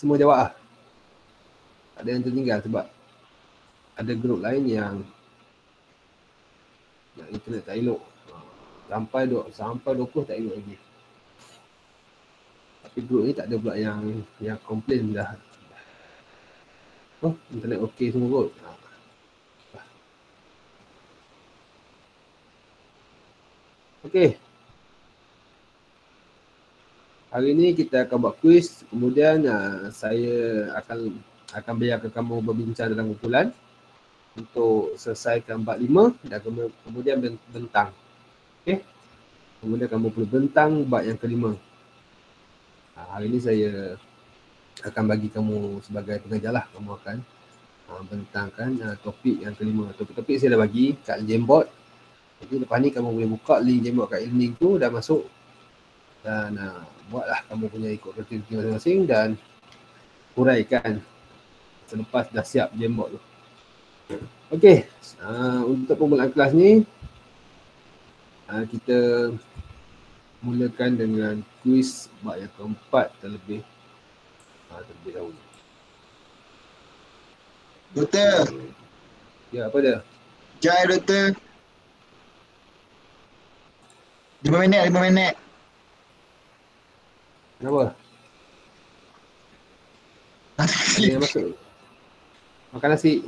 semua jawab lah. Tak ada yang tertinggal sebab ada grup lain yang internet tak elok. Sampai 20 tak elok lagi. Tapi grup ni tak ada pula yang komplain dah. Oh, internet okey semua kot. Okey. Hari ni kita akan buat kuis. Kemudian saya akan biarkan kamu berbincang dalam kumpulan untuk selesaikan bab 5 dan kemudian bentang. Okey. Kemudian kamu perlu bentang bab yang kelima. Hari ni saya akan bagi kamu sebagai pengajar lah. Kamu akan bentangkan topik yang kelima. Topik-topik saya dah bagi kat Jamboard. Jadi lepas ni kamu boleh buka link Jamboard kat e-learning tu, dah masuk. Dan buatlah kamu punya ikut kreativiti masing-masing dan huraikan selepas dah siap Jamboard tu. Okey, untuk permulaan kelas ni kita mulakan dengan kuis bab yang keempat terlebih dahulu. Doktor. Ya, apa dia? Jai doktor. 5 minit. Kenapa? Ada yang masuk? Makan nasi?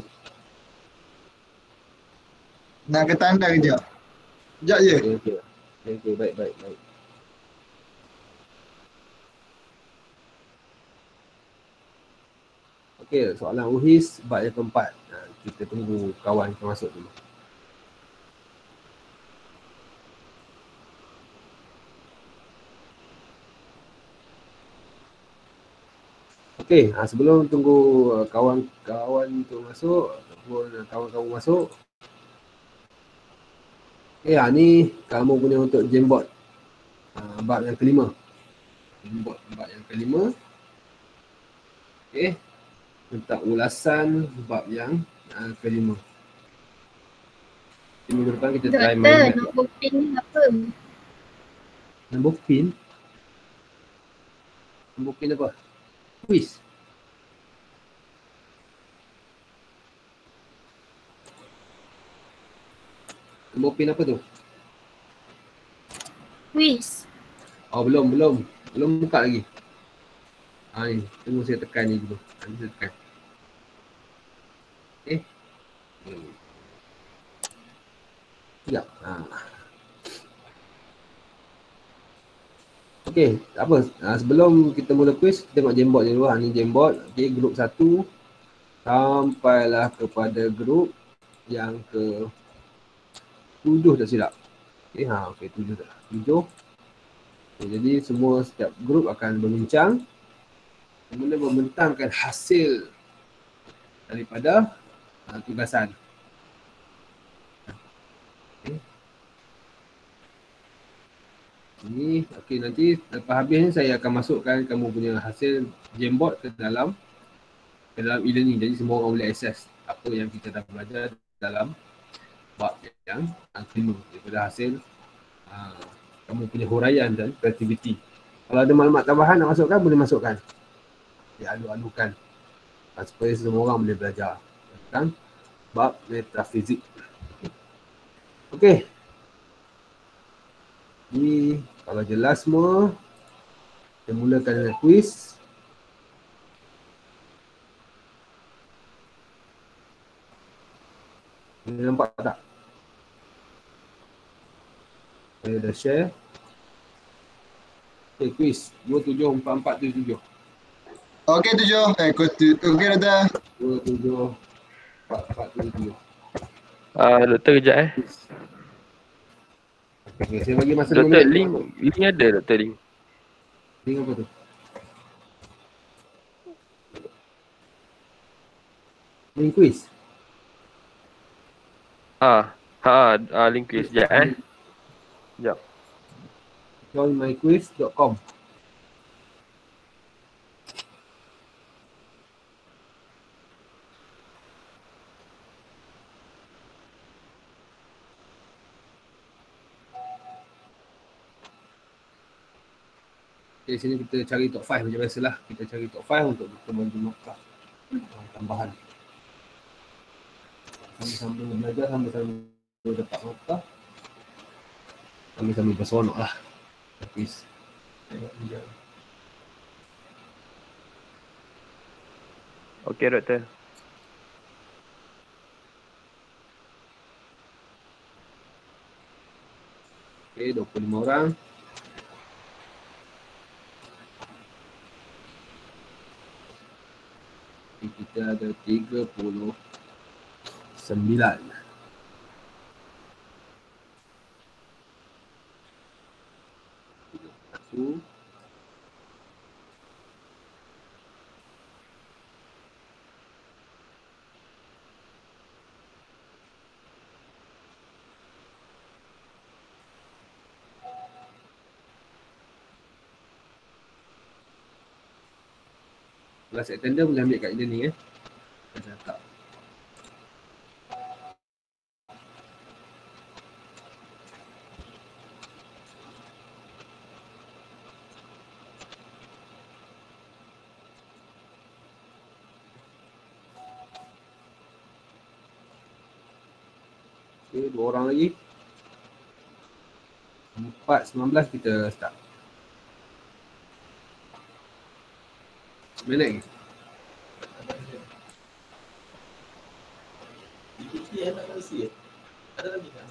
Nak ke tanda kejap. Sekejap je. Okey, baik. Okey, soalan UHIS bab yang keempat. Kita tunggu kawan kita masuk dulu. Okey, sebelum tunggu kawan-kawan tu masuk ataupun kawan-kawan masuk. Okey, ni kamu punya untuk Jamboard bab yang kelima. Jamboard bab yang kelima. Okey. Tentang ulasan bab yang kelima. Minggu depan kita try main. Doktor, nombor pin ni apa? Nombor pin? Nombor pin apa? Quiz. Nombor pin apa tu? Quiz. Oh, belum buka lagi. Ni, tunggu saya tekan ni dulu. Ni saya tekan. Okey. Sekejap. Okey, tak apa. Sebelum kita mula quiz, kita tengok Jamboard je dulu. Ni Jamboard. Okey, grup 1 sampailah kepada grup yang ke 7 tak silap. Okey, 7 tak. 7. Okay, jadi setiap grup akan berbincang. Kemudian membentangkan hasil daripada tugasan. Ini, okey, nanti lepas habis ni saya akan masukkan kamu punya hasil Jamboard ke dalam e-learning. Jadi semua orang boleh akses apa yang kita dah belajar dalam bab yang kelima daripada hasil kamu punya huraian dan kreativiti. Kalau ada maklumat tambahan nak masukkan, boleh masukkan. Dialu-alukan supaya semua orang boleh belajar tentang bab metafizik. Okey. Ni kalau jelas semua, kita mulakan dengan kuis. Boleh nampak tak? Saya dah share. Okay, kuis 274477. Okey 7. Okey doktor. 274477. Doktor kejap Okay, saya bagi masa 5 Doktor, minit. link ada doktor link. Link apa tu? Link kuis? Link quiz sekejap Sekejap. joinmyquiz.com. Okay, sini kita cari top 5 macam biasalah. Kita cari top 5 untuk kita bagi markah tambahan. Sambil-sambil belajar, sambil-sambil dapat markah, sambil-sambil berseronok lah. Habis tengok dia. Okey doktor. Okay, 25 orang. Okay, kita ada 39. Satu. Kelas attender boleh ambil kat dia ni Saya tak. Okay, 2 orang lagi. 4:19 kita start. Mana lagi? Ada lagi tak?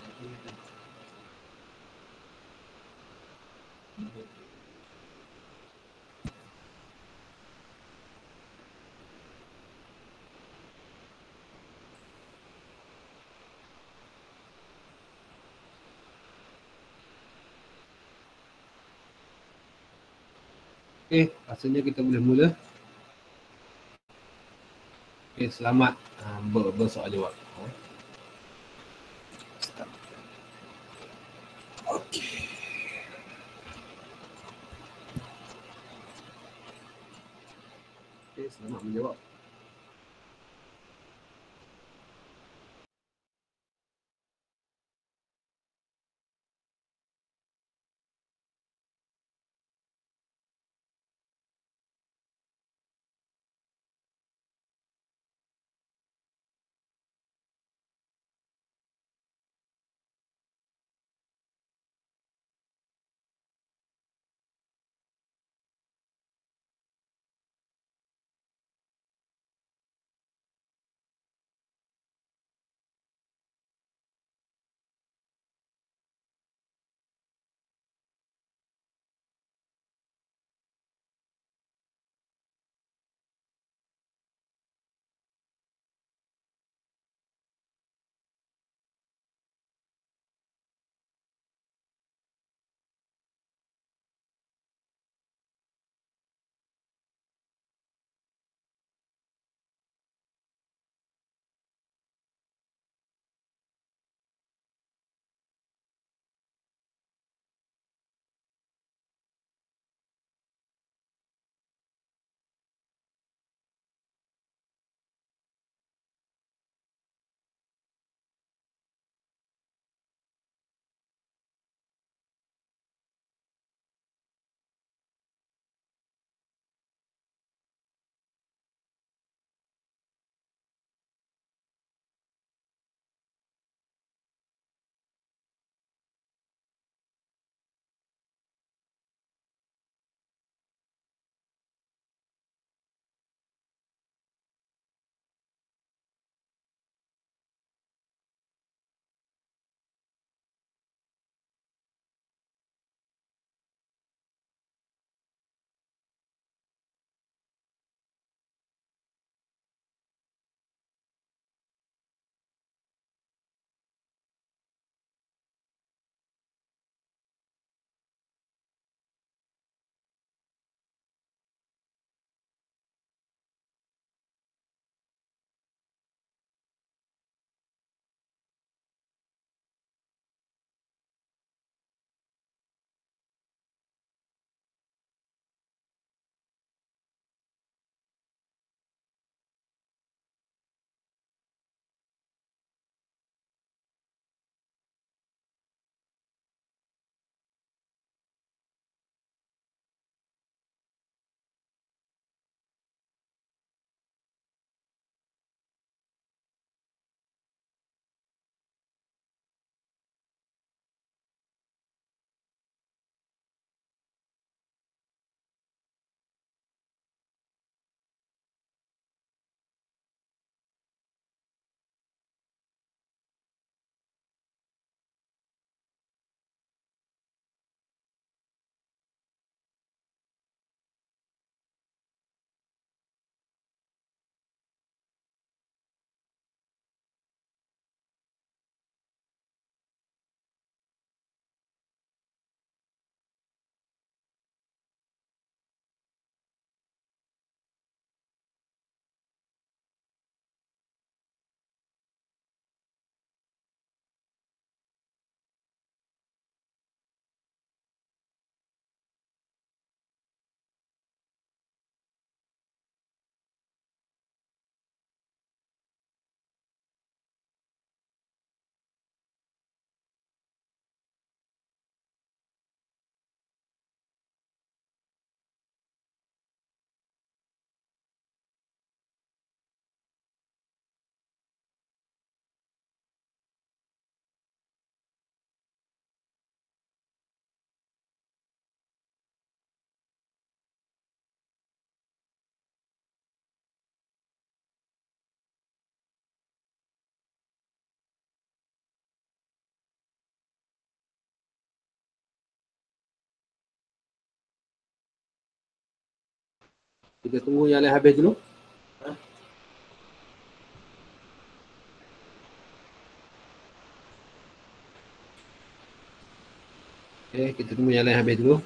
Okay, rasanya kita boleh mula. Okay, selamat bersoal jawab. Start. Okay. Okay, selamat menjawab. Kita tunggu yang lain habis dulu. Okay, kita tunggu yang lain habis dulu.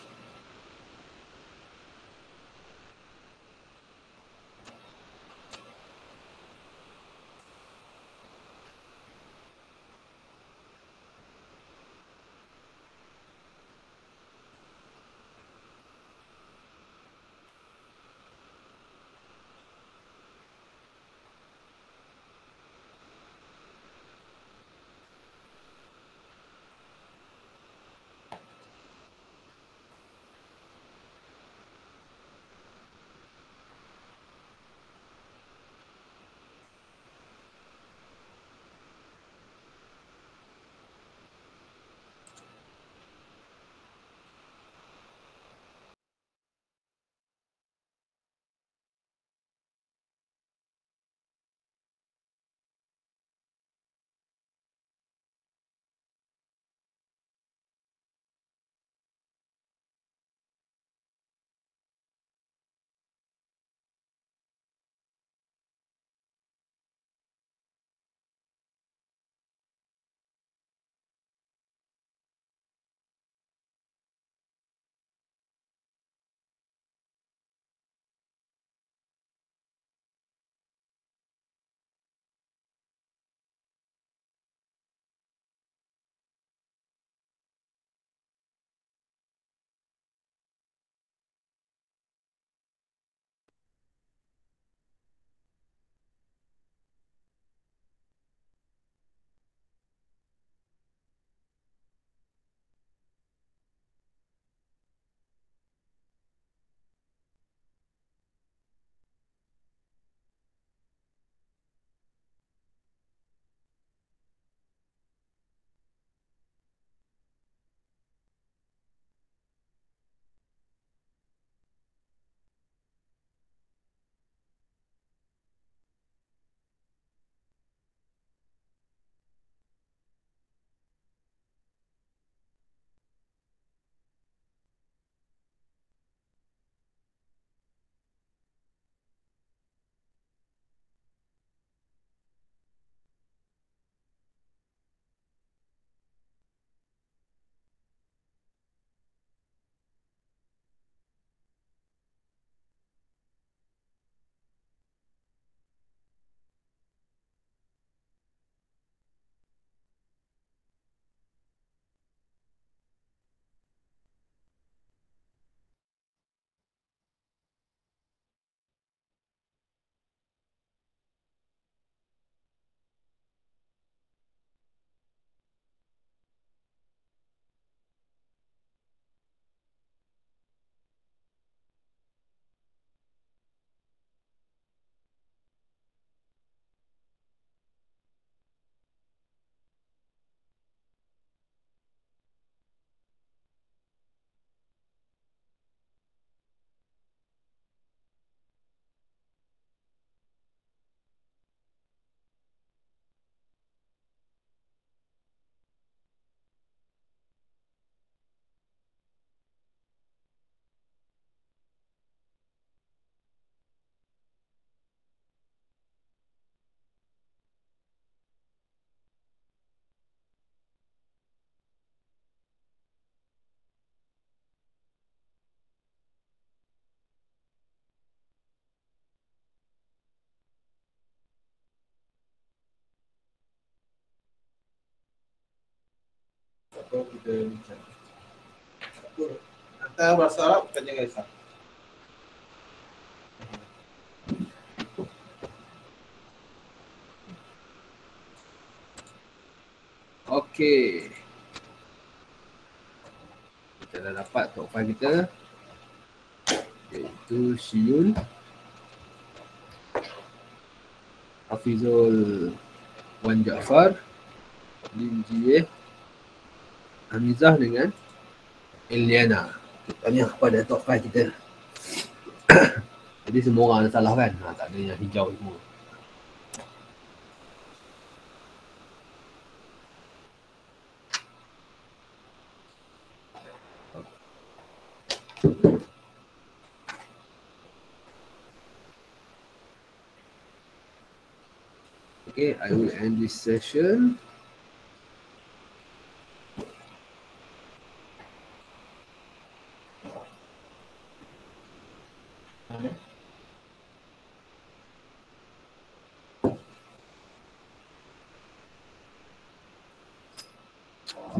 Atau kita bincang. Antara bahasa Arab bukannya guys. Okey. Kita dah dapat top 5 kita. Iaitu Syiyun, Hafizul Wan Jaafar, Lim Jie, Hamizah dengan Eliana. Kita ni kepada top 5 kita. Jadi semua orang ada salah kan? Tak ada yang hijau semua. Okay, I will end this session.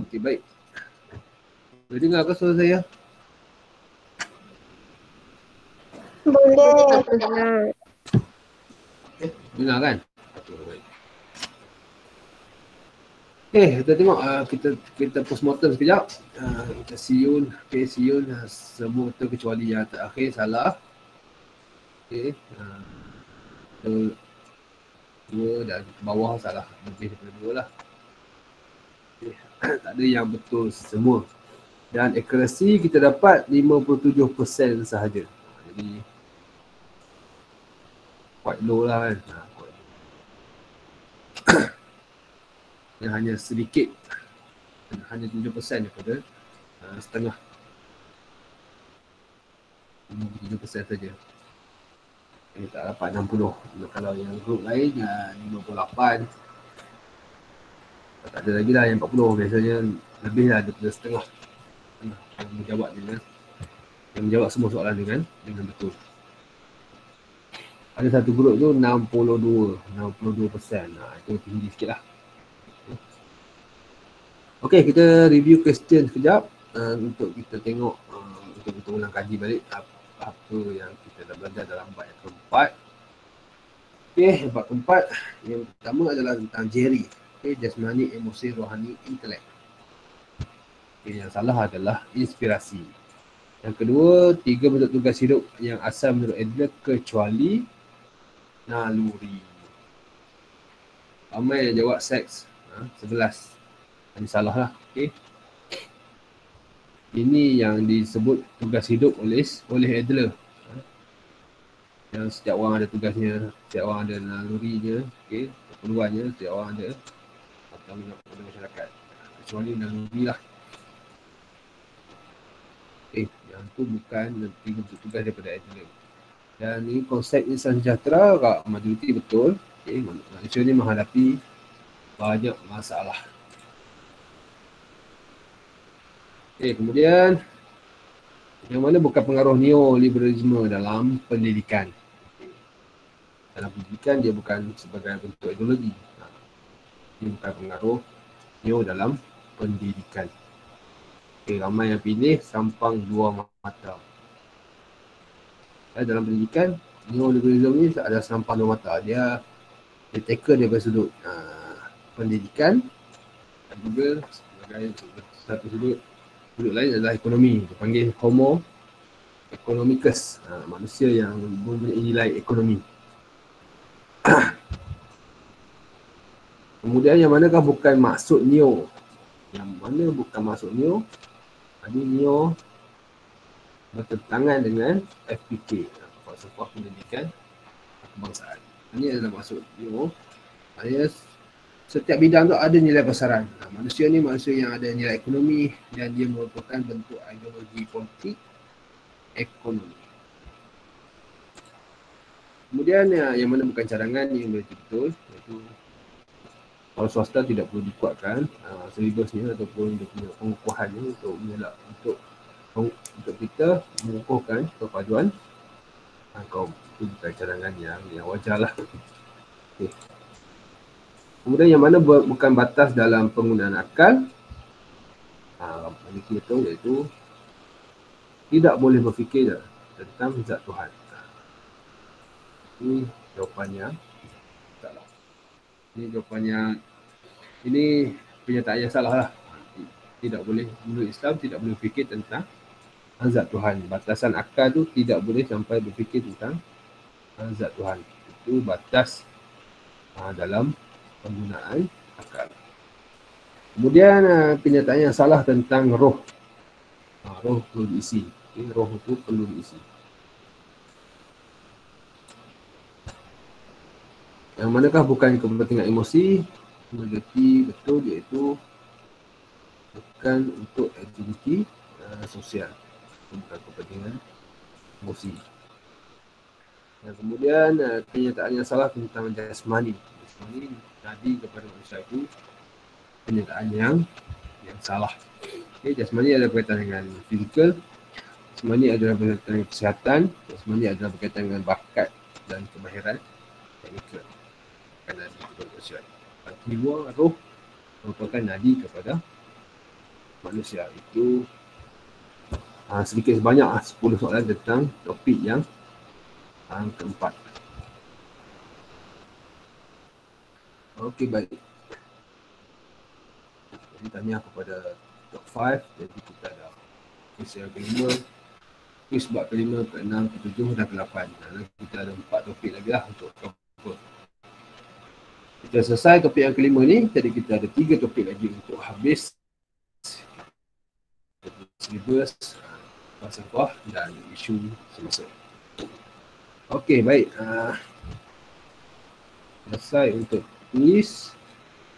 Okay, baik. Boleh dengar ke suara saya? Boleh. Dengar kan? Okay, baik. Okay, kita tengok kita postmortem sekejap. Kita siun, okay, siun semua betul kecuali yang terakhir salah. Okay, betul dua dan bawah salah lebih daripada dua lah. Okay. Tak ada yang betul semua. Dan akurasi kita dapat 57% sahaja. Jadi quite low lah kan. Yang hanya sedikit, hanya 7% daripada setengah. 57% saja. Tak dapat 60. Kalau yang group lain 58. Tak ada lagi lah yang 40. Biasanya lebih lah daripada setengah. Yang menjawab semua soalan dengan betul. Ada satu grup tu 62%. Itu tinggi sikit lah. Okay, kita review question sekejap untuk kita tengok, untuk kita ulang kaji balik apa yang kita dah belajar dalam bab yang keempat. Okay, bab keempat yang pertama adalah tentang Jerry. Okay, jasmani, emosi, rohani, intelek. Okay, yang salah adalah inspirasi. Yang kedua, 3 bentuk tugas hidup yang asal menurut Adler kecuali naluri. Ramai yang jawab seks, 11. Ini salah lah. Okay. Ini yang disebut tugas hidup oleh Adler. Yang setiap orang ada tugasnya, setiap orang ada nalurinya, okay, keperluannya, setiap orang ada pada masyarakat. Kecuali naluri lah. Okay, yang tu bukan bentuk tugas daripada Adler. Dan ini konsep insan sejahtera, majoriti betul. Okay, manusia ni menghadapi banyak masalah. Okay, kemudian yang mana bukan pengaruh neoliberalisme dalam pendidikan. Dalam pendidikan dia bukan sebagai bentuk ideologi. Dia bukan pengaruh neo dalam pendidikan. Okay, ramai yang pilih sampang dua mata. Dalam pendidikan, neoliberalisme ni ada sampang dua mata. Dia tackle daripada sudut pendidikan dan juga sebagai satu sudut lain adalah ekonomi. Dia panggil homo economicus, manusia yang mempunyai nilai ekonomi. Kemudian yang manakah bukan maksud neo? Yang mana bukan maksud neo? Ini neo bertentangan dengan FPK, Falsafah Pendidikan Kebangsaan. Ini adalah maksud neo. Setiap bidang tu ada nilai pasaran. Manusia ni manusia yang ada nilai ekonomi dan dia merupakan bentuk ideologi politik ekonomi. Kemudian yang mana bukan cadangan yang betul, iaitu kalau swasta tidak perlu dikuatkan silibusnya ataupun dia punya pengukuhannya untuk kita mengukuhkan kepaduan kaum. Itu bukan cadangan yang wajar lah. Okay. Kemudian yang mana bukan batas dalam penggunaan akal, iaitu tidak boleh berfikir tentang zat Tuhan. Ini jawapannya salah. Ini pernyataan yang salah lah. Tidak boleh, menurut Islam tidak boleh berfikir tentang zat Tuhan. Batasan akal tu tidak boleh sampai berfikir tentang zat Tuhan. Itu batas dalam penggunaan akal. Kemudian pernyataan yang salah tentang roh. Roh perlu diisi. Okay, roh itu perlu diisi. Yang manakah bukan kepentingan emosi? Majoriti betul, iaitu bukan untuk aktiviti sosial. Bukan kepentingan emosi. Dan kemudian kenyataan yang salah tentang jasmani. Jasmani tadi kepada manusia itu kenyataan yang salah. Okay, jasmani ada berkaitan dengan fizikal, jasmani adalah berkaitan dengan kesihatan, jasmani adalah berkaitan dengan bakat dan kemahiran teknikal. Kerana itu manusia. Jiwa, roh merupakan nadi kepada manusia. Itu sedikit sebanyak 10 soalan tentang topik yang keempat. Okey, baik. Jadi tanya kepada top 5. Jadi kita ada quiz yang kelima, quiz bab kelima, keenam, ketujuh dan ke-8. Dan kita ada 4 topik lagi lah untuk cover. Kita selesai topik yang kelima ni, jadi kita ada 3 topik lagi untuk habis syllabus falsafah dan isu semasa. Okey, baik. Selesai untuk quiz.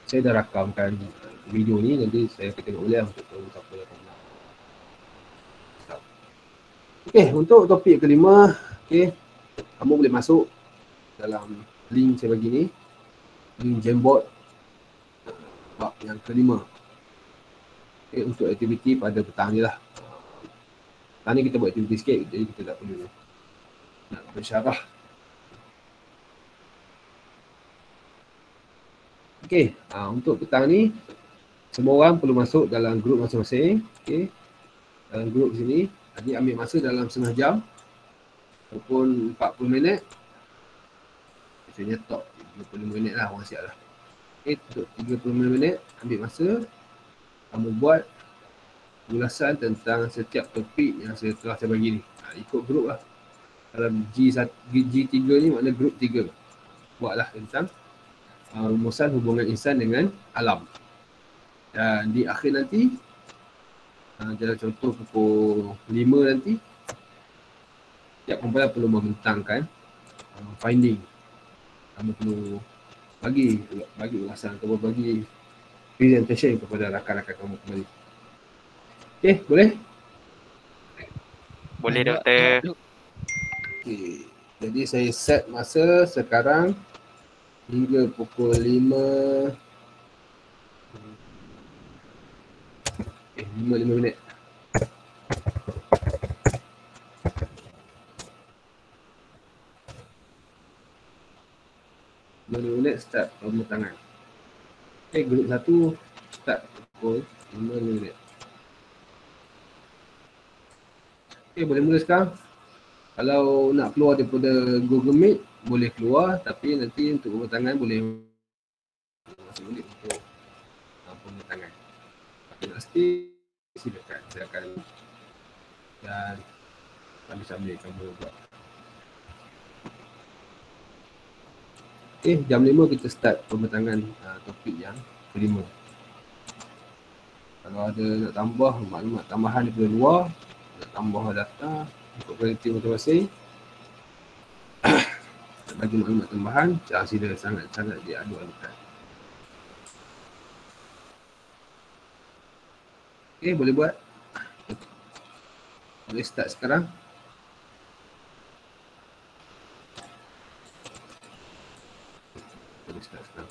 Saya dah rakamkan video ni, nanti saya akan tengok ulang untuk tahu siapa yang menang. Okey, untuk topik kelima, okey, kamu boleh masuk dalam link saya bagi ni, link Jamboard bab yang kelima. Okey, untuk aktiviti pada petang ni lah. Petang ni kita buat aktiviti sikit, jadi kita tak perlu nak bersyarah. Okey, untuk petang ni semua orang perlu masuk dalam grup masing-masing. Okey, dalam grup sini, jadi ambil masa dalam setengah jam ataupun 40 minit. Biasanya top 35 minit lah, orang siap lah. Okey, untuk 35 minit ambil masa, kamu buat ulasan tentang setiap topik yang saya telah saya bagi ni. Ikut grup lah. Dalam G3 ni makna grup 3. Buatlah tentang rumusan hubungan insan dengan alam. Dan di akhir nanti, dalam contoh pukul 5 nanti, tiap kumpulan perlu membentangkan finding. Kamu perlu bagi ulasan atau bagi presentation kepada rakan-rakan kamu kembali. Okey, boleh? Boleh doktor. Okey. Jadi saya set masa sekarang hingga pukul 5. 5 minit. Minit start pemetangan. Okey, grup 1 start pukul 5 minit. Okey, boleh mula sekarang. Kalau nak keluar daripada Google Meet, boleh keluar, tapi nanti untuk pemetangan boleh masuk balik untuk pemetangan. Tapi nak stay, silakan. Dan sambil kamu buat. Okey, jam 5 kita start pemetangan topik yang kelima. Kalau ada nak tambah maklumat tambahan daripada luar, nak tambah data untuk kualiti masing-masing, nak bagi maklumat tambahan, sila sangat-sangat diadu-adukan. Okey, boleh buat. Boleh start sekarang. Boleh start sekarang.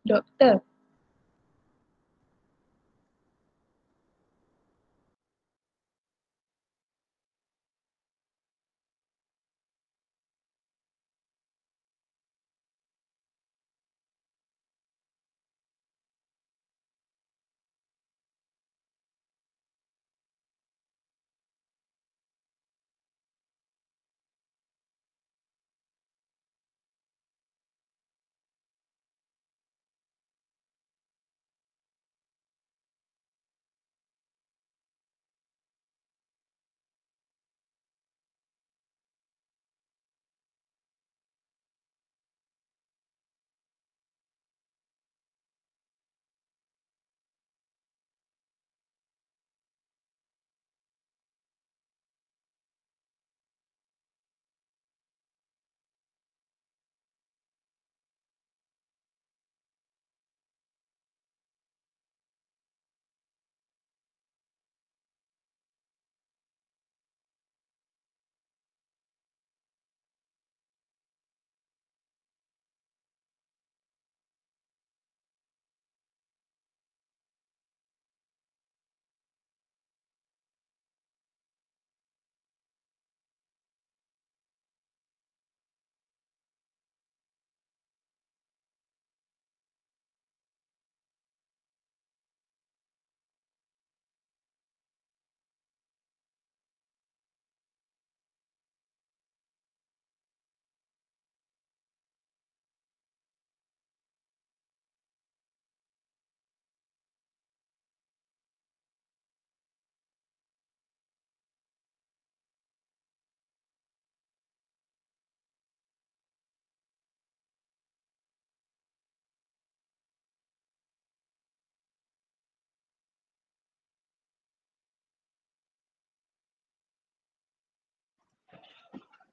Doktor.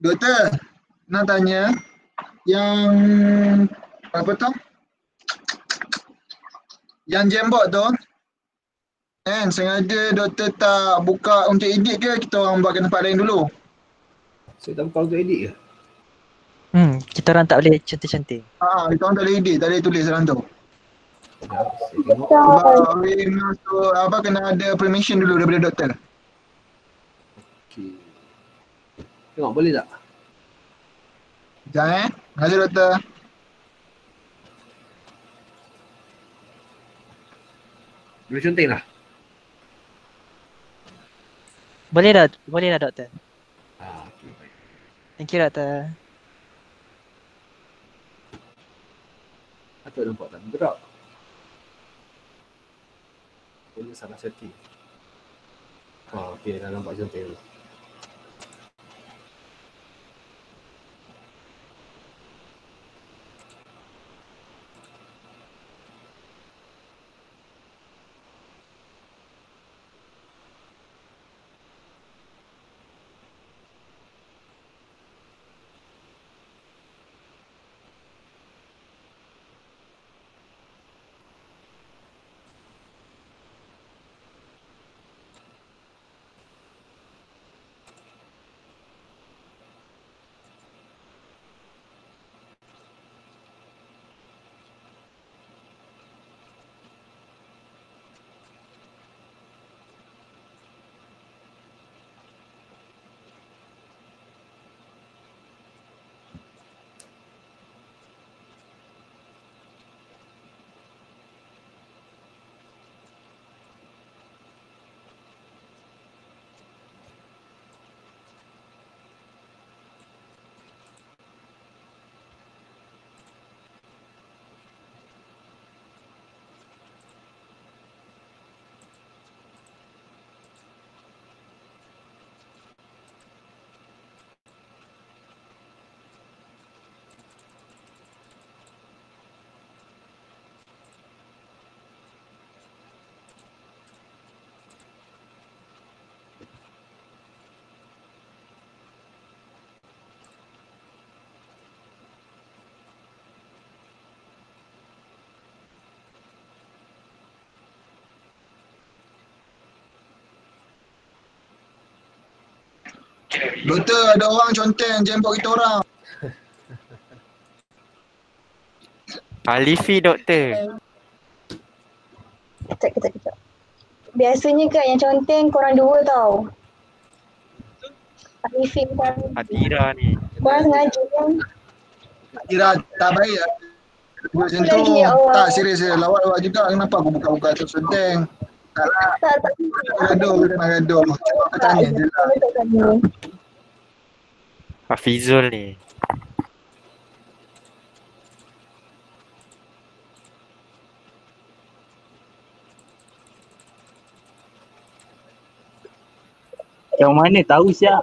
Doktor, nak tanya yang apa tu? Yang jembok tu kan sengaja doktor tak buka untuk edit ke kita orang buat ke tempat lain dulu? Saya tak buka untuk edit ke? Kita orang tak boleh cantik-cantik. Kita orang tak boleh edit, tak boleh tulis dalam tu. Sekejap, saya tengok. Sebab we masuk apa kena ada permission dulu daripada doktor. Okey. Tengok boleh tak? Sekejap Terima kasih doktor. Boleh conteng lah. Boleh dah doktor. Okey, baik. Thank you doktor. Patut nampak tak bergerak. Boleh salah setting. Okey, dah nampak conteng dulu. Doktor, ada orang conteng jembok kita orang. Alifi doktor. Kejap. Biasanya kan yang conteng korang dua tau. Arifin kan Atira ni. korang sengaja kan. Kira tak baik lah. Buat macam tu. Lagi, ya Allah. Tak serius je. Lawak-lawak juga. Kenapa aku buka-buka tu senteng? Tak nak Tak. gaduh. Kita nak gaduh. Cuma aku tanya je lah. Tak tanya. Hafizul ni. Yang mana tahu siap.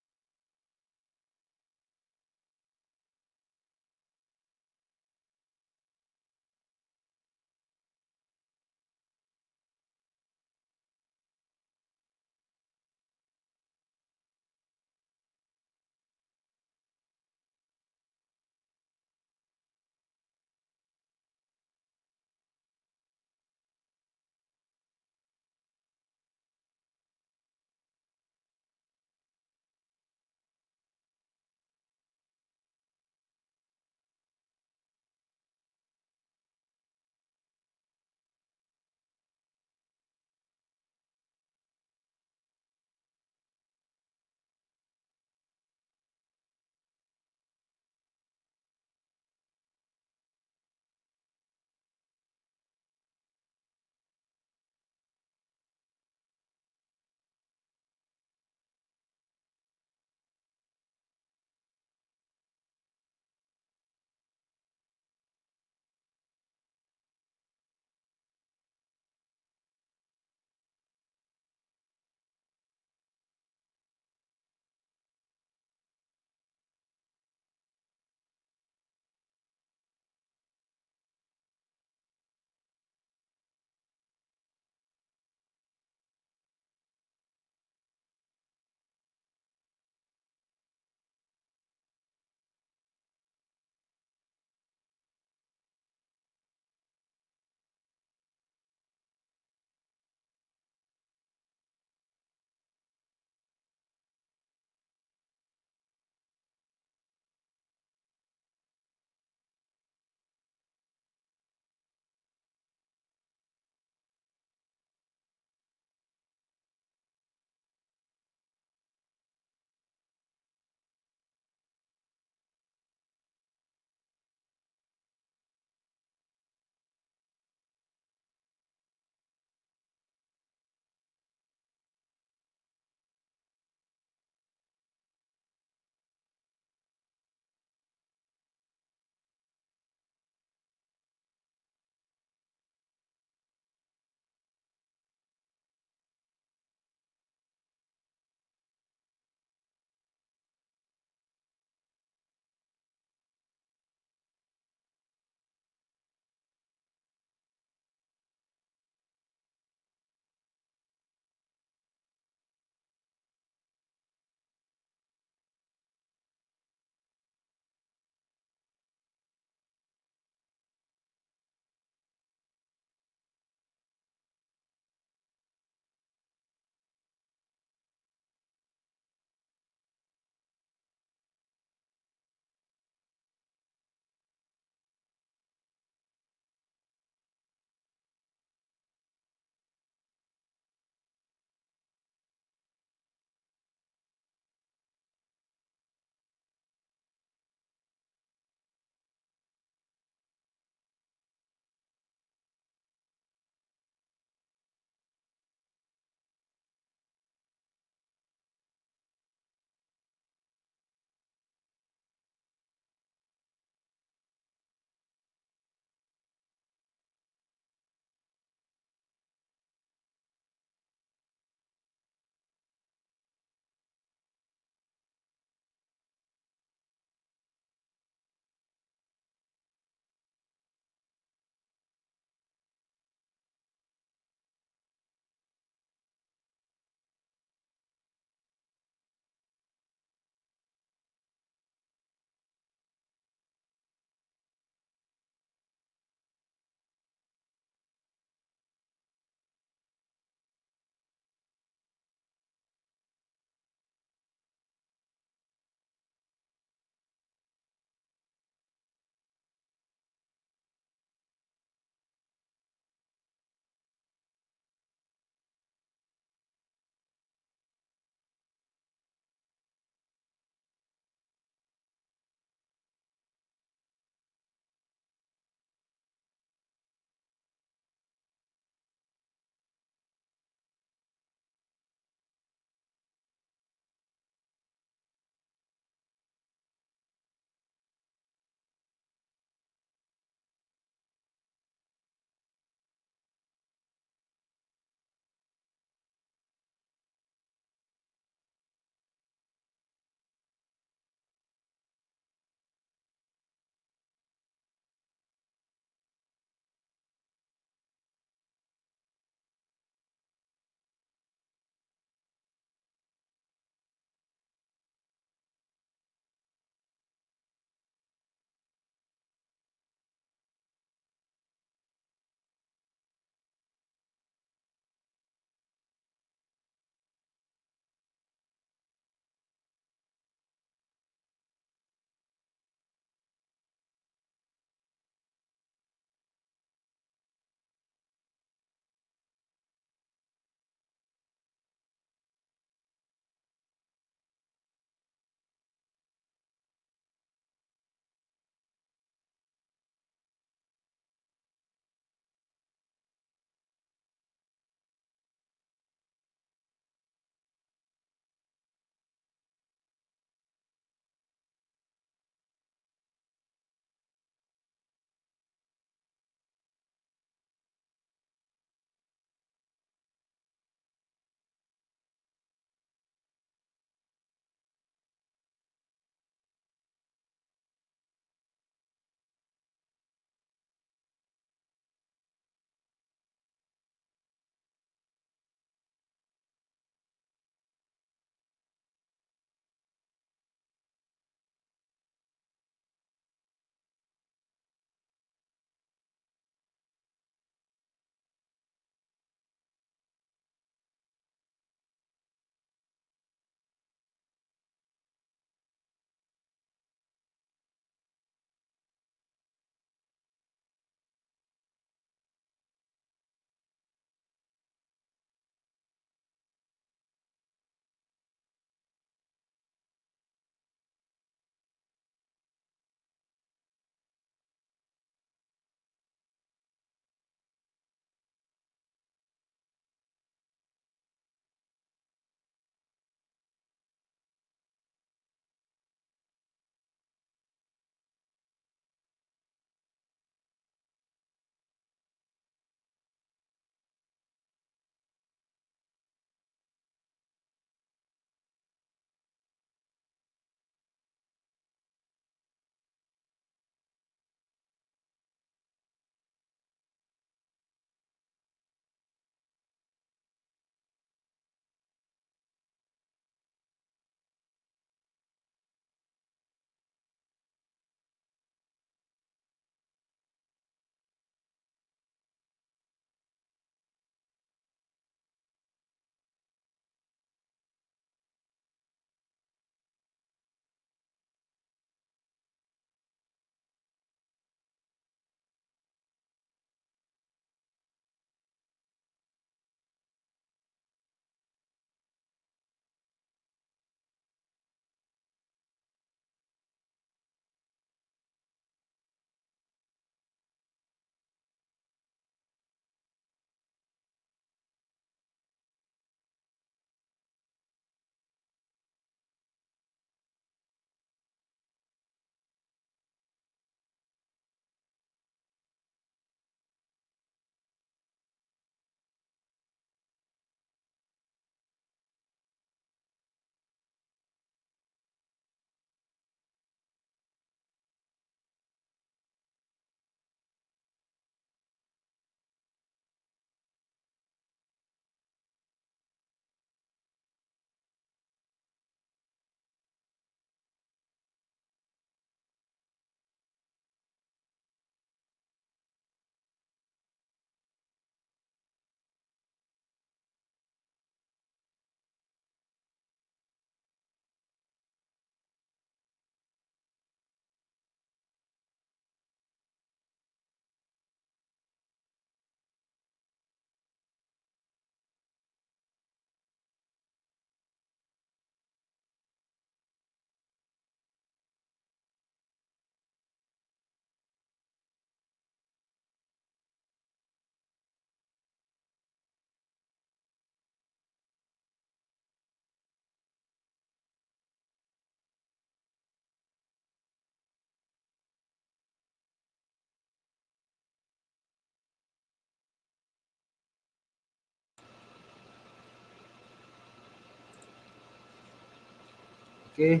Okey.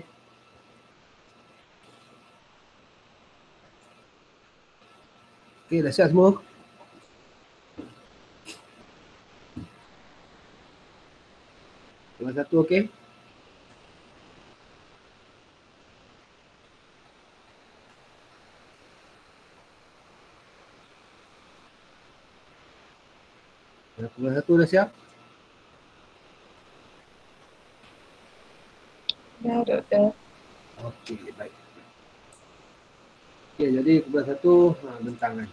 Okey, dah siap semua? Nombor 1 okey? Nombor 1 dah siap? Dah, doktor. Okey, baik. Okey, jadi kumpulan 1 bentang kan.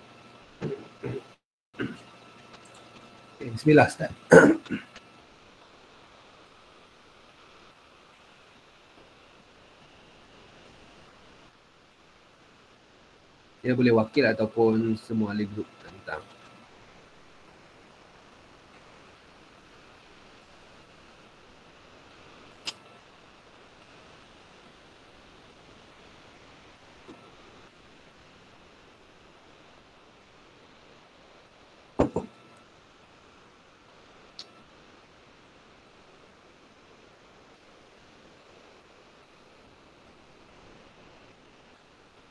Okay, bismillah start. Dia boleh wakil ataupun semua ahli grup tentang.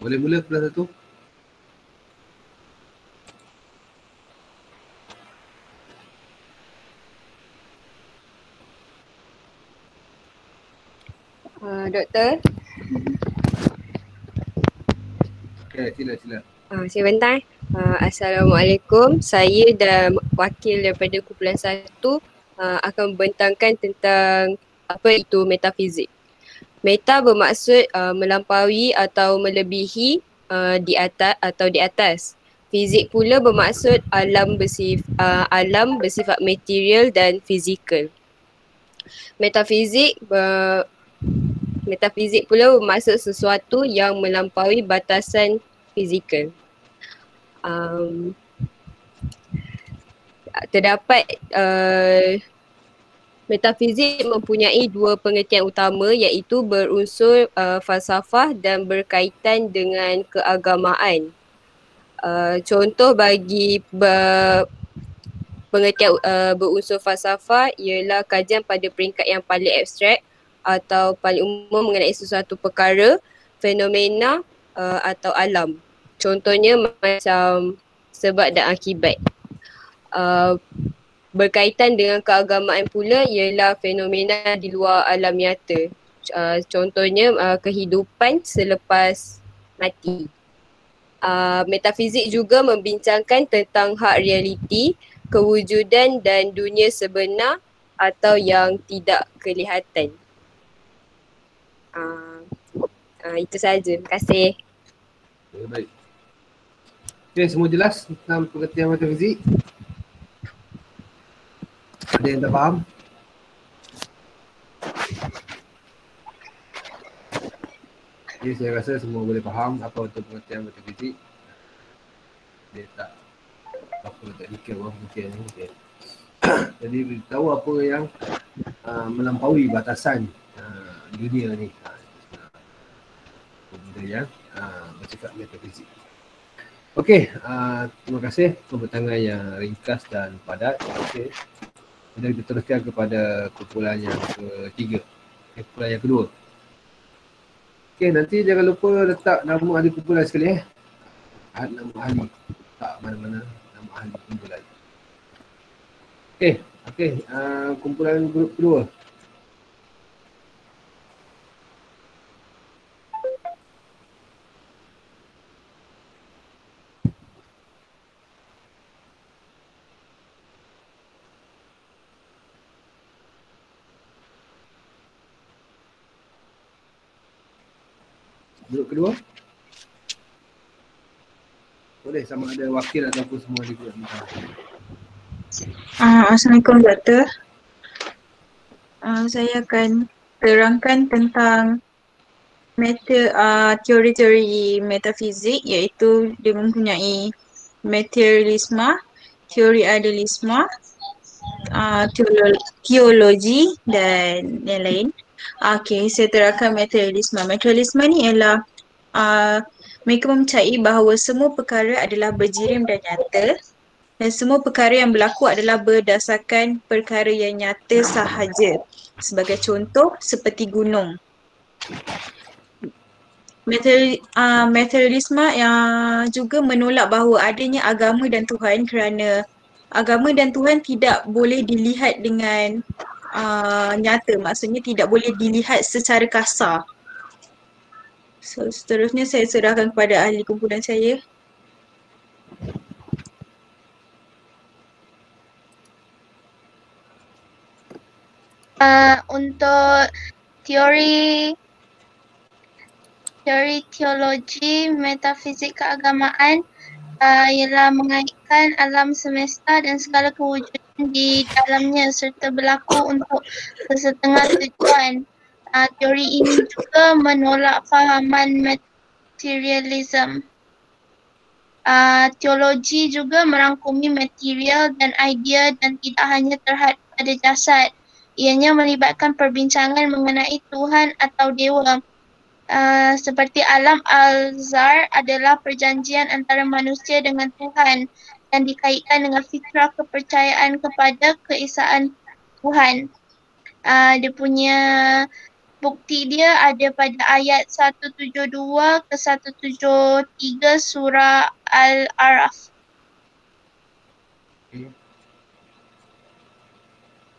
Boleh mula kumpulan 1? Doktor, Okey, sila. saya bentar. Assalamualaikum. Saya dan wakil daripada kumpulan 1 akan membentangkan tentang apa itu metafizik. Meta bermaksud melampaui atau melebihi di atas atau di atas. Fizik pula bermaksud alam bersifat material dan fizikal. Metafizik pula bermaksud sesuatu yang melampaui batasan fizikal. Terdapat metafizik mempunyai dua pengertian utama, iaitu berunsur falsafah dan berkaitan dengan keagamaan. Contoh bagi pengertian berunsur falsafah ialah kajian pada peringkat yang paling abstrak atau paling umum mengenai sesuatu perkara, fenomena atau alam. Contohnya macam sebab dan akibat. Berkaitan dengan keagamaan pula ialah fenomena di luar alam nyata. Contohnya kehidupan selepas mati. Metafizik juga membincangkan tentang hak realiti, kewujudan dan dunia sebenar atau yang tidak kelihatan. Itu sahaja. Terima kasih. Okay, baik. Okey, semua jelas tentang pengertian metafizik? Ada yang tak faham? Jadi saya rasa semua boleh faham apa itu pengertian metafizik. Dia tak apa teknikal mungkin. Jadi beritahu apa yang melampaui batasan dunia ni. Benda yang bersifat metafizik. Okey, terima kasih pembentangan yang ringkas dan padat. Okey. Jadi kita teruskan kepada kumpulan yang ketiga. Kumpulan yang kedua. Okey, nanti jangan lupa letak nama ahli kumpulan sekali nama ahli. Tak mana-mana nama ahli kumpulan. Okey, kumpulan grup kedua. Grup kedua. Boleh sama ada wakil ataupun semua di grup ni. Assalamualaikum doktor. Saya akan terangkan tentang teori-teori metafizik, iaitu dia mempunyai materialisme, teori idealisme, teologi dan yang lain. Okey, saya terangkan materialisme. Materialisme ni ialah mereka mempercayai bahawa semua perkara adalah berjirim dan nyata, dan semua perkara yang berlaku adalah berdasarkan perkara yang nyata sahaja. Sebagai contoh, seperti gunung. Materialisme yang juga menolak bahawa adanya agama dan Tuhan, kerana agama dan Tuhan tidak boleh dilihat dengan nyata, maksudnya tidak boleh dilihat secara kasar. So seterusnya saya serahkan kepada ahli kumpulan saya. Untuk teori teologi metafizik keagamaan ialah mengaitkan alam semesta dan segala kewujudan di dalamnya serta berlaku untuk sesetengah tujuan. Teori ini juga menolak fahaman materialism. Teologi juga merangkumi material dan idea dan tidak hanya terhad pada jasad. Ianya melibatkan perbincangan mengenai Tuhan atau Dewa. Seperti alam al-zar adalah perjanjian antara manusia dengan Tuhan dan dikaitkan dengan fitrah kepercayaan kepada keesaan Tuhan. Dia punya bukti dia ada pada ayat 172 ke 173 surah Al-Araf.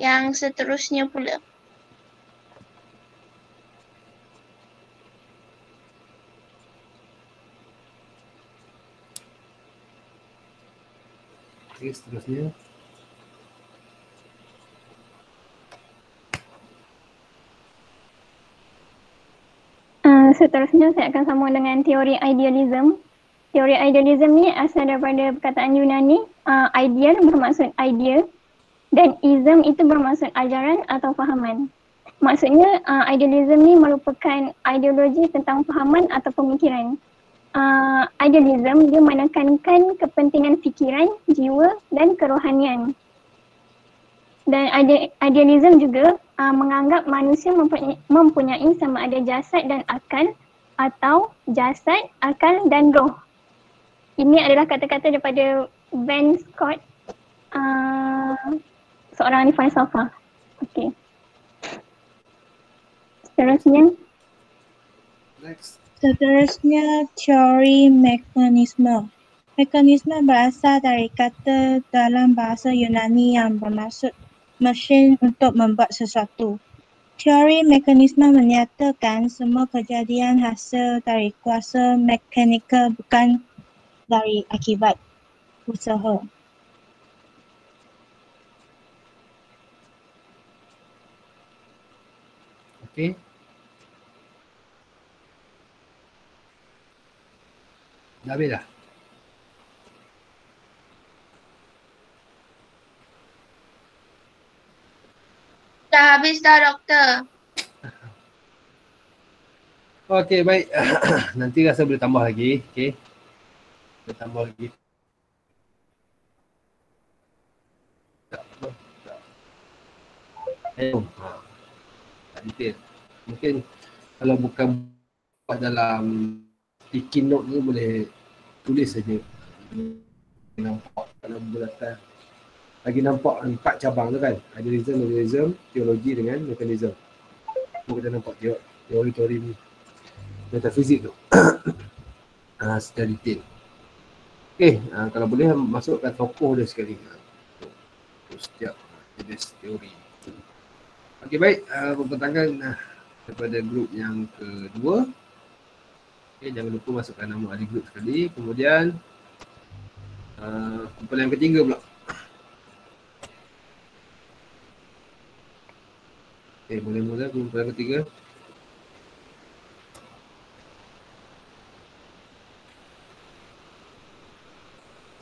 Yang seterusnya pula. Okey, seterusnya. Seterusnya saya akan sambung dengan teori idealism. Teori idealism ni asal daripada perkataan Yunani. Ideal bermaksud idea dan ism itu bermaksud ajaran atau fahaman. Maksudnya idealism ni merupakan ideologi tentang fahaman atau pemikiran. Idealism dia menekankan kepentingan fikiran, jiwa dan kerohanian. Dan idealism juga menganggap manusia mempunyai sama ada jasad dan akal atau jasad, akal dan roh. Ini adalah kata-kata daripada Van Scott, seorang ahli falsafah. Okey. Seterusnya. Next. Seterusnya teori mekanisme. Mekanisme berasal dari kata dalam bahasa Yunani yang bermaksud mesin untuk membuat sesuatu. Teori mekanisme menyatakan semua kejadian hasil dari kuasa mekanikal bukan dari akibat usaha. Okey. Dah habis dah? Dah habis dah, doktor. Okey, baik. Nanti rasa boleh tambah lagi. Okey. Boleh tambah lagi. Tak detail. Mungkin kalau bukan buat dalam sticky note ni boleh tulis saja. Nampak dalam bulatan. Lagi nampak 4 cabang tu kan. Idealism, teologi dengan mekanisme. Kita nampak teori-teori ni. Metafizik tu. Secara detail. Okey, kalau boleh masukkan tokoh dia sekali. Untuk setiap jenis teori. Okey, baik. Pertentangan daripada grup yang kedua. Okey, jangan lupa masukkan nama ahli grup sekali. Kemudian kumpulan yang ketiga pula. Okey, boleh mula kumpulan ketiga.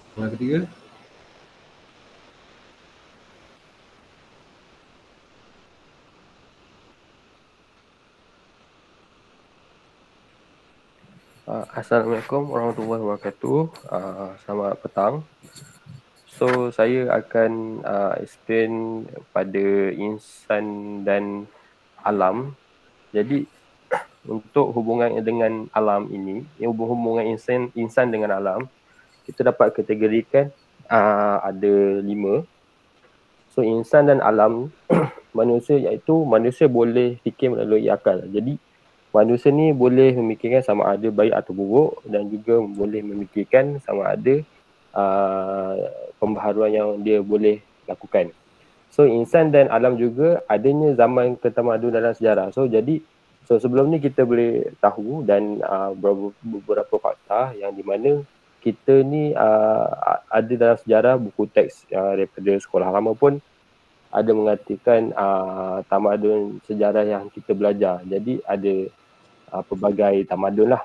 Kumpulan ketiga. Assalamualaikum warahmatullahi wabarakatuh. Selamat petang. So saya akan explain pada insan dan alam. Jadi untuk hubungan dengan alam ini, hubungan insan dengan alam, kita dapat kategorikan ada 5. So insan dan alam manusia, iaitu manusia boleh fikir melalui akal. Jadi manusia ni boleh memikirkan sama ada baik atau buruk, dan juga boleh memikirkan sama ada pembaharuan yang dia boleh lakukan. So insan dan alam juga adanya zaman ketamadun dalam sejarah. So sebelum ni kita boleh tahu dan beberapa fakta yang di mana kita ni ada dalam sejarah buku teks daripada sekolah lama pun ada mengatakan tamadun sejarah yang kita belajar. Jadi ada pelbagai tamadun lah.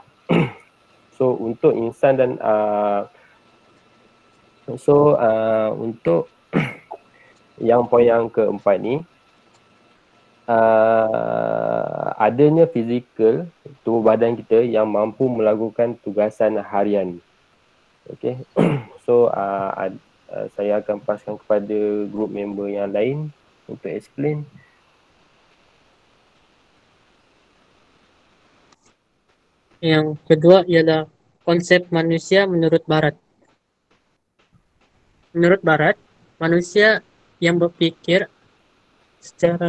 So untuk insan dan untuk yang poin yang keempat ni, adanya fizikal tubuh badan kita yang mampu melakukan tugasan harian. Okay. So saya akan paskan kepada group member yang lain untuk explain. Yang kedua ialah konsep manusia menurut Barat. Menurut Barat, manusia yang berfikir secara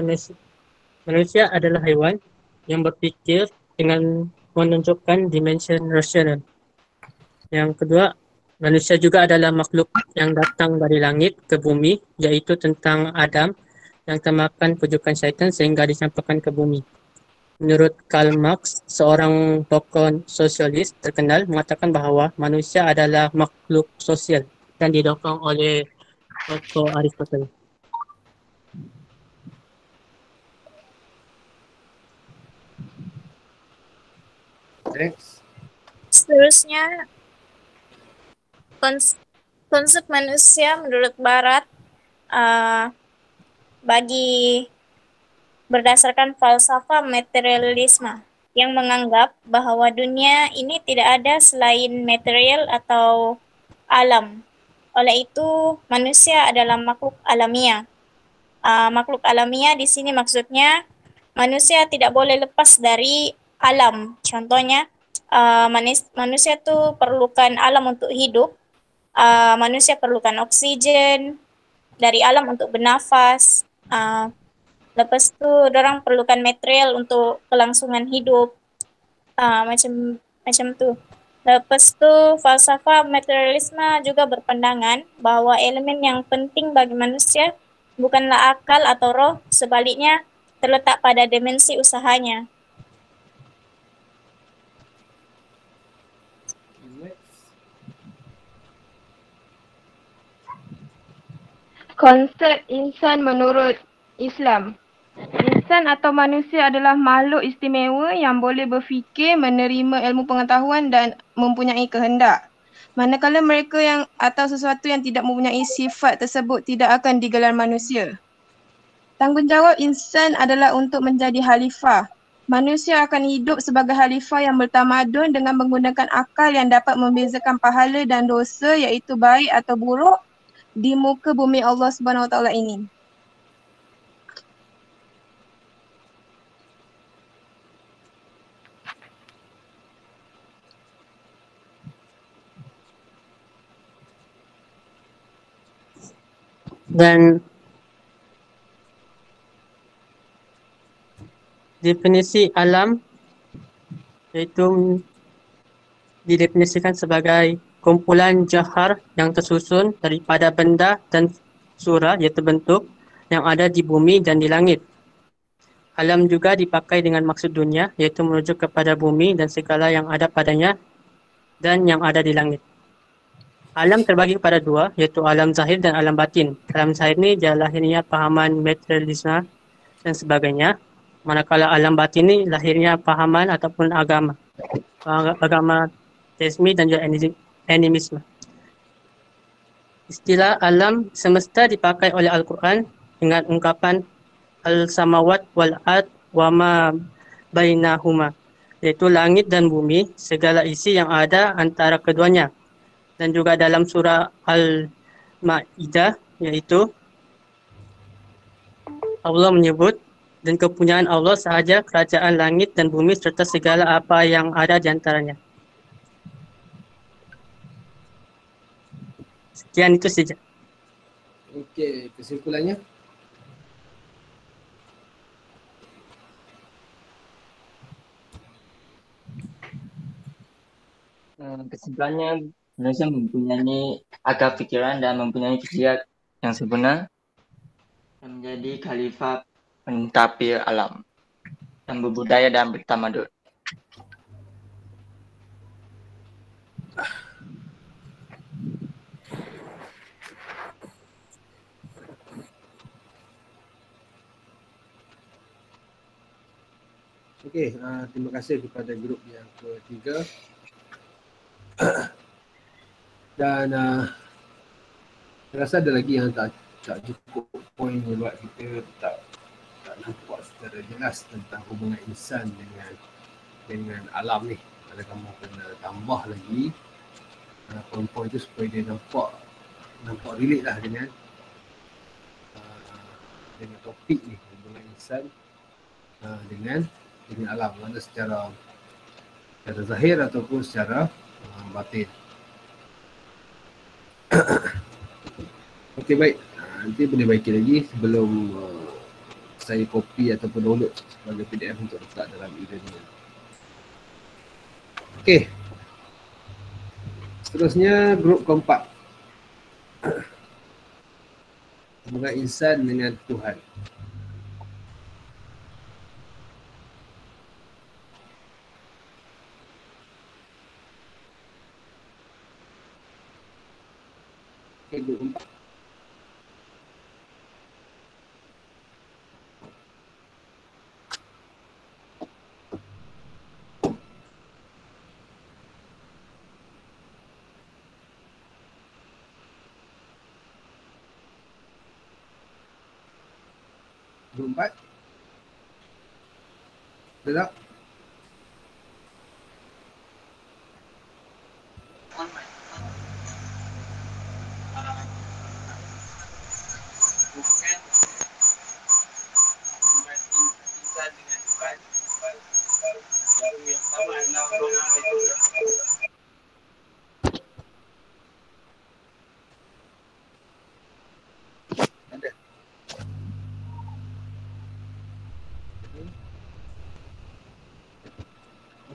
manusia adalah haiwan yang berfikir dengan menunjukkan dimensi rasional. Yang kedua, manusia juga adalah makhluk yang datang dari langit ke bumi, iaitu tentang Adam yang termakan pujukan syaitan sehingga dicampakkan ke bumi. Menurut Karl Marx, seorang tokoh sosialis terkenal, mengatakan bahawa manusia adalah makhluk sosial dan didokong oleh tokoh Aristoteles. Next. Seterusnya, konsep manusia menurut Barat bagi berdasarkan falsafah materialisme yang menganggap bahwa dunia ini tidak ada selain material atau alam. Oleh itu, manusia adalah makhluk alamiah. Makhluk alamiah di sini maksudnya manusia tidak boleh lepas dari alam. Contohnya, manusia tu perlukan alam untuk hidup. Manusia perlukan oksigen dari alam untuk bernafas. Lepas tu, dorang perlukan material untuk kelangsungan hidup. Macam tu. Lepas tu, falsafah materialisme juga berpandangan bahawa elemen yang penting bagi manusia bukanlah akal atau roh, sebaliknya terletak pada dimensi usahanya. Konsep insan menurut Islam. Insan atau manusia adalah makhluk istimewa yang boleh berfikir, menerima ilmu pengetahuan dan mempunyai kehendak. Manakala mereka yang atau sesuatu yang tidak mempunyai sifat tersebut tidak akan digelar manusia. Tanggungjawab insan adalah untuk menjadi khalifah. Manusia akan hidup sebagai khalifah yang bertamadun dengan menggunakan akal yang dapat membezakan pahala dan dosa, iaitu baik atau buruk di muka bumi Allah Subhanahu Wa Taala ini. Dan definisi alam iaitu didefinisikan sebagai kumpulan jahar yang tersusun daripada benda dan surah iaitu bentuk yang ada di bumi dan di langit. Alam juga dipakai dengan maksud dunia iaitu merujuk kepada bumi dan segala yang ada padanya dan yang ada di langit. Alam terbagi kepada dua, iaitu alam zahir dan alam batin. Alam zahir ni dia lahirnya pahaman materialisme dan sebagainya. Manakala alam batin ni lahirnya pahaman ataupun agama. Agama teisme dan juga animisme. Istilah alam semesta dipakai oleh Al-Quran dengan ungkapan al-samawat wal-ard wa ma bainahuma, iaitu langit dan bumi, segala isi yang ada antara keduanya. Dan juga dalam surah Al-Ma'idah, iaitu Allah menyebut, dan kepunyaan Allah sahaja kerajaan langit dan bumi serta segala apa yang ada di antaranya. Sekian itu saja. Okey, kesimpulannya. Kesimpulannya, manusia mempunyai akal pikiran dan mempunyai fikiran yang sempurna dan menjadi khalifah pentapir alam yang berbudaya dan bertamadun. Okey, terima kasih kepada grup yang ketiga. Dan saya rasa ada lagi yang tak cukup poin buat kita tak nampak secara jelas tentang hubungan insan dengan alam ni. Kalau kamu kena tambah lagi poin-poin tu supaya dia nampak relate lah dengan topik ni, hubungan insan dengan alam, mana secara zahir ataupun secara batin. Okey, baik. Nanti boleh baiki lagi sebelum saya copy ataupun download sebagai PDF untuk letak dalam e-learning. Okey. Seterusnya grup keempat. Hubungan insan dengan Tuhan. Okey, grup keempat. Grup 4. Betul tak?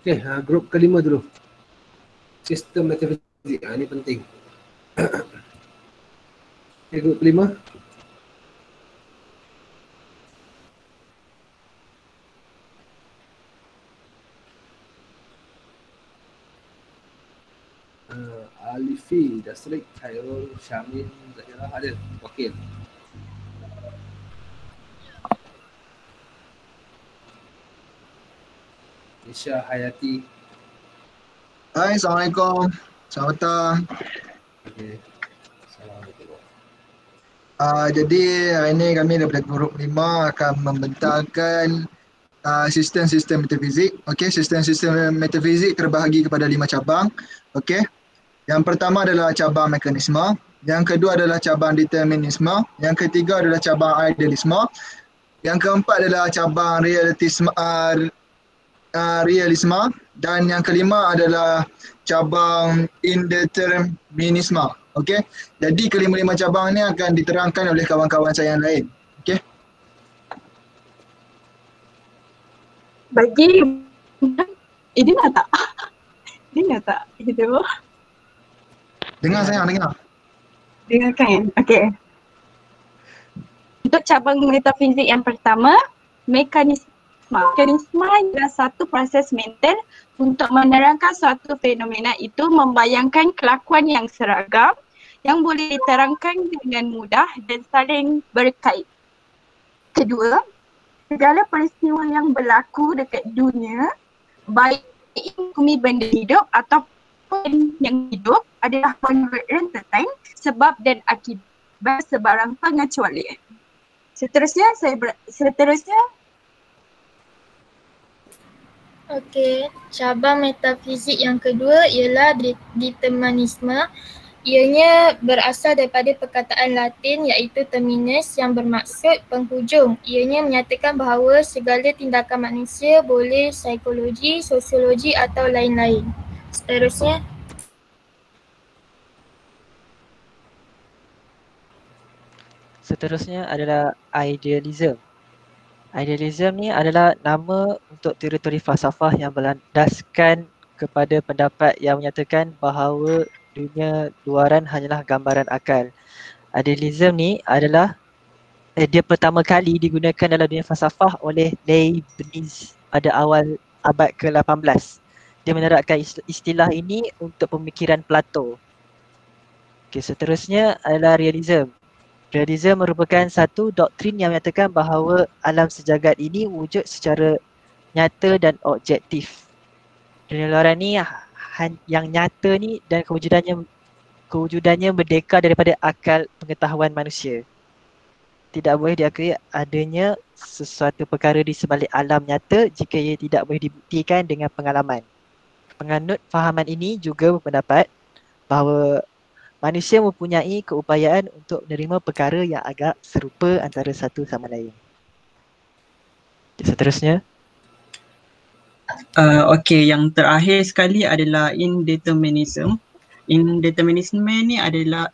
Okey, grup kelima dulu. Sistem metafizik. Ini penting. Okey, grup kelima. Alifi, Dasrik, Khairul, Syamil, Zahira, ada wakil. Nisha Hayati. Hai, Assalamualaikum. Selamat petang. Okay. Assalamualaikum. Jadi hari ini kami daripada grup 5 akan membentangkan sistem-sistem metafizik. Okey, sistem-sistem metafizik terbahagi kepada 5 cabang. Okey. Yang pertama adalah cabang mekanisme, yang kedua adalah cabang determinisme, yang ketiga adalah cabang idealisme, yang keempat adalah cabang realisme, dan yang kelima adalah cabang indeterminisme. Okey. Jadi kelima-lima cabang ni akan diterangkan oleh kawan-kawan saya yang lain. Okey. Bagi dengar tak? Dengar tak? Gitu. Dengar sayang, dengar. Dengar kan? Okey. Untuk cabang metafizik yang pertama, mekanisme. Mekanisme adalah satu proses mental untuk menerangkan suatu fenomena itu membayangkan kelakuan yang seragam yang boleh diterangkan dengan mudah dan saling berkait. Kedua, segala peristiwa yang berlaku dekat dunia, baik menghukumi benda hidup ataupun yang hidup, adalah menurut rentetan sebab dan akibat sebarang pengecualian. Seterusnya, Okey, cabang metafizik yang kedua ialah determinisme. Ianya berasal daripada perkataan Latin iaitu terminus yang bermaksud penghujung. Ianya menyatakan bahawa segala tindakan manusia boleh psikologi, sosiologi atau lain-lain. Seterusnya. Seterusnya adalah idealism. Idealism ni adalah nama untuk teori-teori falsafah yang berlandaskan kepada pendapat yang menyatakan bahawa dunia luaran hanyalah gambaran akal. Idealism ni adalah dia pertama kali digunakan dalam dunia falsafah oleh Leibniz pada awal abad ke-18. Dia menerapkan istilah ini untuk pemikiran Plato. Okey, seterusnya adalah realism. Realism merupakan satu doktrin yang menyatakan bahawa alam sejagat ini wujud secara nyata dan objektif. Dunia luaran ni yang nyata ni dan kewujudannya merdeka daripada akal pengetahuan manusia. Tidak boleh diakui adanya sesuatu perkara di sebalik alam nyata jika ia tidak boleh dibuktikan dengan pengalaman. Penganut fahaman ini juga berpendapat bahawa manusia mempunyai keupayaan untuk menerima perkara yang agak serupa antara satu sama lain. Seterusnya. Okey, yang terakhir sekali adalah indeterminism. Indeterminism ni adalah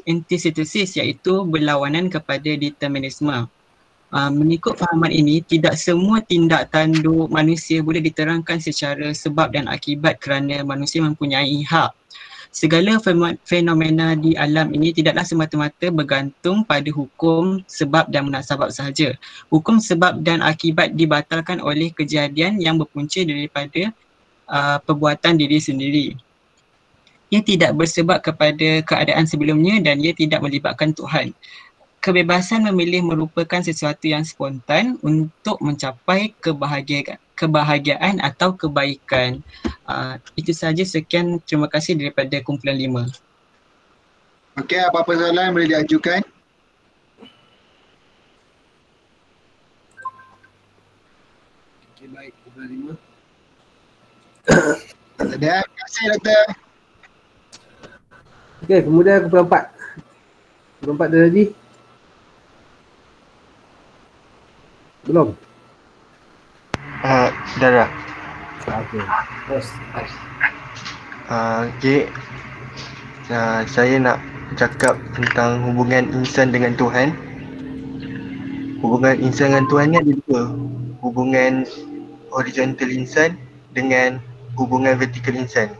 antithesis, iaitu berlawanan kepada determinisme. Mengikut fahaman ini, tidak semua tindak tanduk manusia boleh diterangkan secara sebab dan akibat kerana manusia mempunyai hak. Segala fenomena di alam ini tidaklah semata-mata bergantung pada hukum sebab dan munasabab sahaja. Hukum sebab dan akibat dibatalkan oleh kejadian yang berpunca daripada perbuatan diri sendiri. Ia tidak bersebab kepada keadaan sebelumnya dan ia tidak melibatkan Tuhan. Kebebasan memilih merupakan sesuatu yang spontan untuk mencapai kebahagiaan atau kebaikan. Itu sahaja, sekian, terima kasih daripada kumpulan 5. Okey, apa-apa soalan boleh diajukan? Okey, baik, kumpulan 5. Tak ada. Terima kasih, Doktor. Okey, kemudian kumpulan 4. Kumpulan 4 dah ready? Belum? Dah. Okey, terus. Okey. Saya nak cakap tentang hubungan insan dengan Tuhan. Hubungan insan dengan Tuhan ni ada dua. Hubungan horizontal insan dengan hubungan vertikal insan.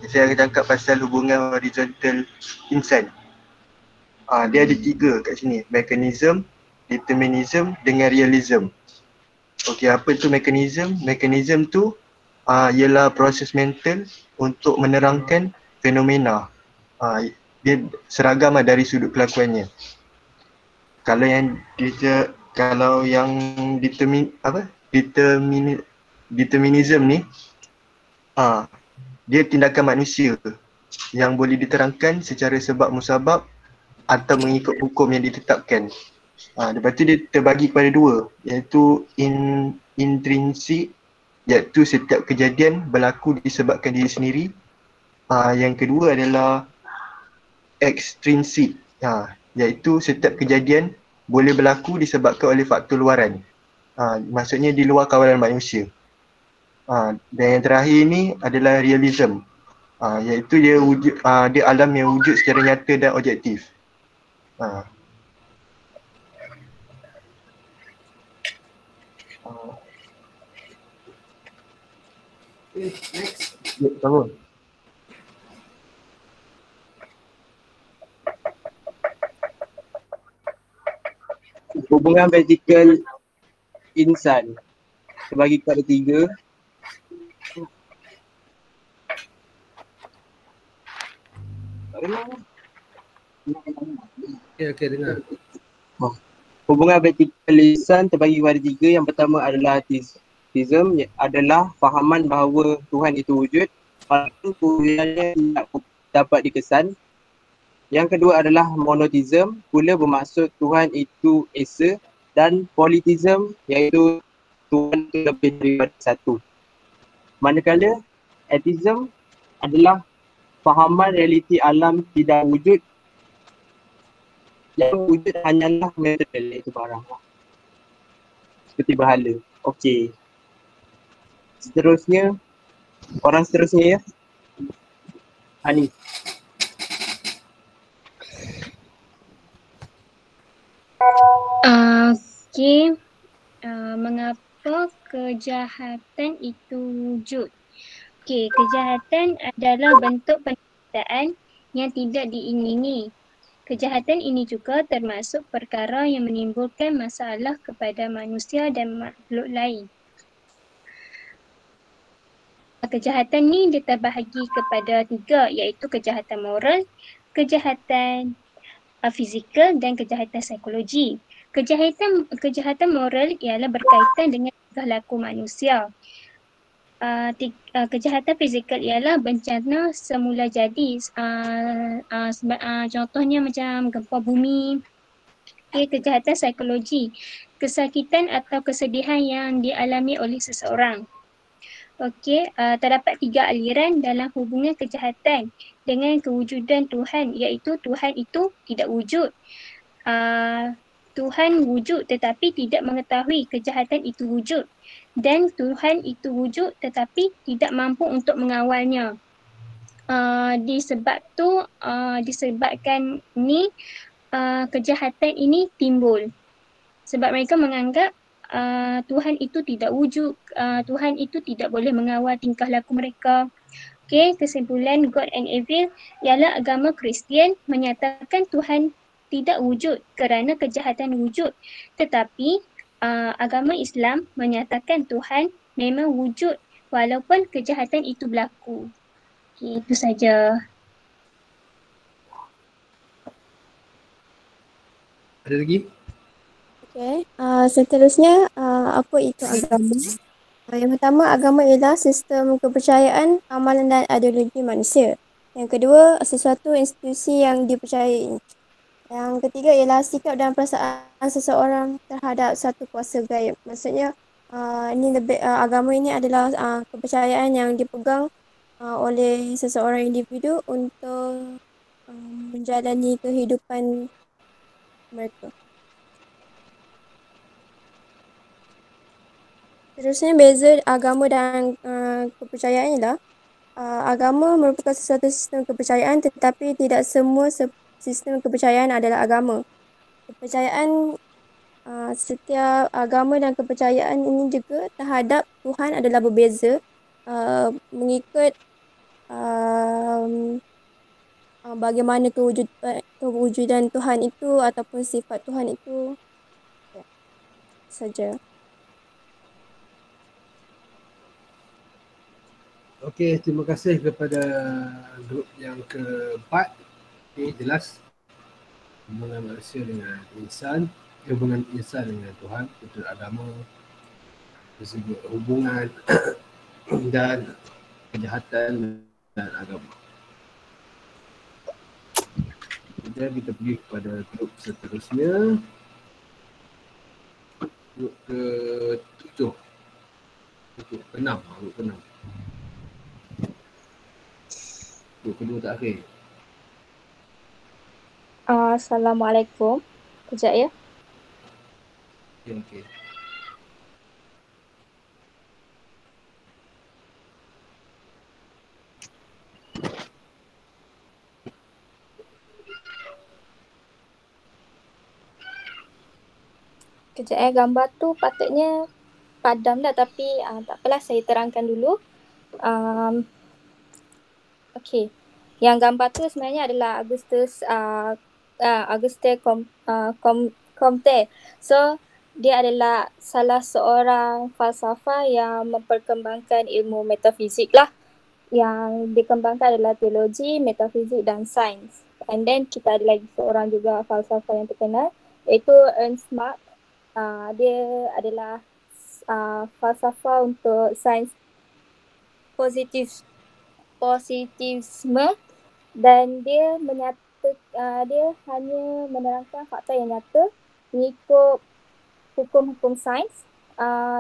Saya akan cakap pasal hubungan horizontal insan. Dia ada 3 kat sini. Mekanism, determinism dengan realism. Okey, apa tu mekanism? Mekanism tu ialah proses mental untuk menerangkan fenomena. Dia seragam dari sudut kelakuannya. Kalau yang determinism ni dia tindakan manusia yang boleh diterangkan secara sebab musabab atau mengikut hukum yang ditetapkan. Lepas tu dia terbagi kepada 2, iaitu intrinsik, iaitu setiap kejadian berlaku disebabkan diri sendiri. Yang kedua adalah ekstrinsik, iaitu setiap kejadian boleh berlaku disebabkan oleh faktor luaran. Maksudnya di luar kawalan manusia. Dan yang terakhir ni adalah realism, iaitu dia alam yang wujud secara nyata dan objektif. Next. Sama. Hubungan vertikal insan terbagi kepada 3. Okey, dengar. Hubungan vertikal insan terbagi kepada 3. Yang pertama adalah theism, adalah fahaman bahawa Tuhan itu wujud walaupun kewujudannya tidak dapat dikesan. Yang kedua adalah monotheism, pula bermaksud Tuhan itu esa, dan polytheism, iaitu Tuhan itu lebih daripada satu. Manakala atheism adalah fahaman realiti alam tidak wujud, yang wujud hanyalah material, iaitu barang, seperti berhala. Okey. Seterusnya, orang seterusnya ya. Hanif. Mengapa kejahatan itu wujud? Okey, kejahatan adalah bentuk penderitaan yang tidak diingini. Kejahatan ini juga termasuk perkara yang menimbulkan masalah kepada manusia dan makhluk lain. Kejahatan ni dia terbahagi kepada 3, iaitu kejahatan moral, kejahatan fizikal dan kejahatan psikologi. Kejahatan moral ialah berkaitan dengan tingkah laku manusia. Kejahatan fizikal ialah bencana semula jadi. Contohnya macam gempa bumi. Kejahatan psikologi, kesakitan atau kesedihan yang dialami oleh seseorang. Terdapat 3 aliran dalam hubungan kejahatan dengan kewujudan Tuhan, iaitu Tuhan itu tidak wujud. Tuhan wujud tetapi tidak mengetahui kejahatan itu wujud, dan Tuhan itu wujud tetapi tidak mampu untuk mengawalnya. Disebabkan ni kejahatan ini timbul sebab mereka menganggap Tuhan itu tidak wujud, Tuhan itu tidak boleh mengawal tingkah laku mereka. Kesimpulan God and Evil ialah agama Kristian menyatakan Tuhan tidak wujud kerana kejahatan wujud, tetapi agama Islam menyatakan Tuhan memang wujud walaupun kejahatan itu berlaku. Itu saja. Ada lagi? Seterusnya, apa itu agama? Yang pertama, agama ialah sistem kepercayaan, amalan dan ideologi manusia. Yang kedua, sesuatu institusi yang dipercayai. Yang ketiga ialah sikap dan perasaan seseorang terhadap satu kuasa gaib. Maksudnya, agama ini adalah kepercayaan yang dipegang oleh seseorang individu untuk menjalani kehidupan mereka. Seterusnya, beza agama dan kepercayaan ialah agama merupakan sesuatu sistem kepercayaan, tetapi tidak semua sistem kepercayaan adalah agama. Kepercayaan setiap agama dan kepercayaan ini juga terhadap Tuhan adalah berbeza mengikut bagaimana kewujudan Tuhan itu ataupun sifat Tuhan itu. Saja. Okey, terima kasih kepada grup yang keempat. Jelas hubungan manusia dengan insan, hubungan insan dengan Tuhan, itu agama, tersebut hubungan dan kejahatan dan agama. Kemudian kita pergi kepada grup seterusnya. Grup ke-7. Grup ke-6. Grup ke-6. Grup kedua terakhir. Assalamualaikum. Kejap ya. Okey. Kejap gambar tu patutnya padam dah, tapi tak apalah, saya terangkan dulu. Okey. Yang gambar tu sebenarnya adalah Auguste Comte. So, dia adalah salah seorang falsafah yang memperkembangkan ilmu metafizik lah. Yang dikembangkan adalah teologi, metafizik dan sains. And then kita ada lagi seorang juga falsafah yang terkenal, iaitu Ernst Mach. Dia adalah falsafah untuk sains positivisme, dan dia dia hanya menerangkan fakta yang nyata mengikut hukum-hukum sains,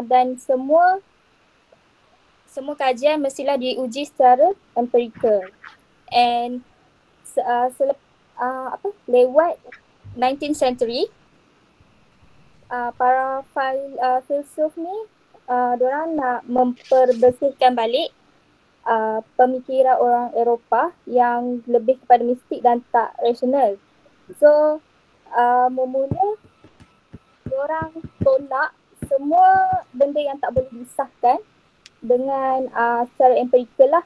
dan semua kajian mestilah diuji secara empirikal. And lewat 19th century, para filsuf ni diorang nak memperbersihkan balik pemikiran orang Eropah yang lebih kepada mistik dan tak rasional. So memula diorang tolak semua benda yang tak boleh disahkan dengan secara empirikal lah,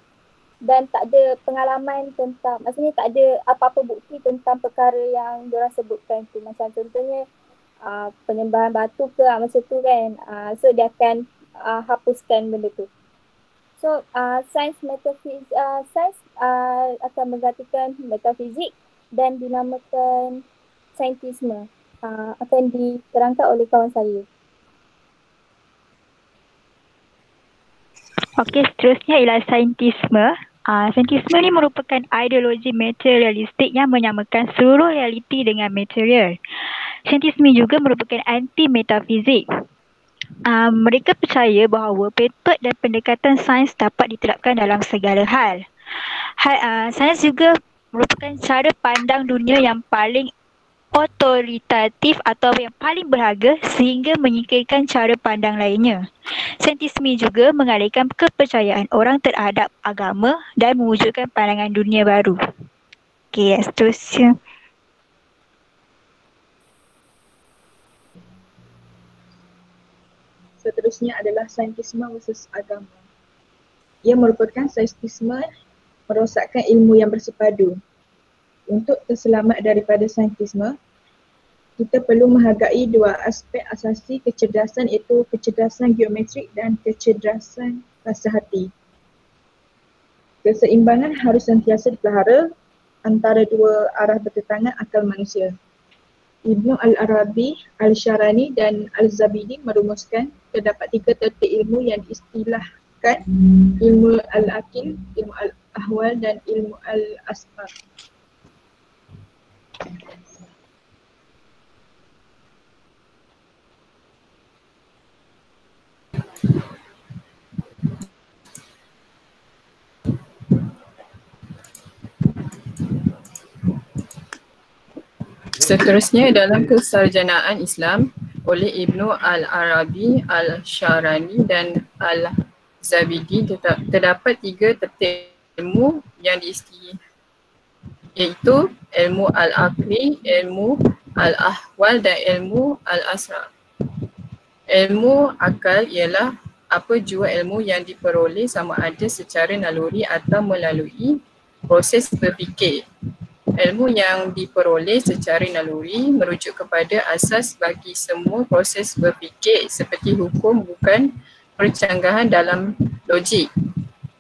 dan tak ada pengalaman tentang, maksudnya tak ada apa-apa bukti tentang perkara yang diorang sebutkan tu. Macam contohnya penyembahan batu ke macam tu kan. So dia akan hapuskan benda tu. So sains akan menggantikan metafizik dan dinamakan saintisme. Akan diterangkan oleh kawan saya. Okey, seterusnya ialah saintisme. Saintisme ni merupakan ideologi materialistik yang menyamakan seluruh realiti dengan material. Saintisme juga merupakan anti-metafizik. Mereka percaya bahawa metod dan pendekatan sains dapat diterapkan dalam segala hal. Sains juga merupakan cara pandang dunia yang paling otoritatif atau yang paling berharga sehingga menyingkirkan cara pandang lainnya. Saintisme juga mengalihkan kepercayaan orang terhadap agama dan mewujudkan pandangan dunia baru. Okey, seterusnya. Seterusnya adalah saintisme versus agama. Ia merupakan saintisme merosakkan ilmu yang bersepadu. Untuk terselamat daripada saintisme, kita perlu menghargai dua aspek asasi kecerdasan, iaitu kecerdasan geometrik dan kecerdasan rasa hati. Keseimbangan harus sentiasa dipelihara antara dua arah bertentangan akal manusia. Ibnu Al-Arabi, Al-Sharani dan Al-Zabidi merumuskan terdapat tiga tertib ilmu yang diistilahkan ilmu Al-Aqil, ilmu Al-Ahwal dan ilmu Al-Asbab. Seterusnya dalam kesarjanaan Islam oleh Ibnu Al-Arabi, Al-Sharani dan Al-Zabidi terdapat tiga tertib ilmu yang iaitu ilmu Al-Aqli, ilmu Al-Ahwal dan ilmu Al-Asrar. Ilmu akal ialah apa jua ilmu yang diperoleh sama ada secara naluri atau melalui proses berfikir. Ilmu yang diperoleh secara naluri merujuk kepada asas bagi semua proses berfikir seperti hukum, bukan percanggahan dalam logik.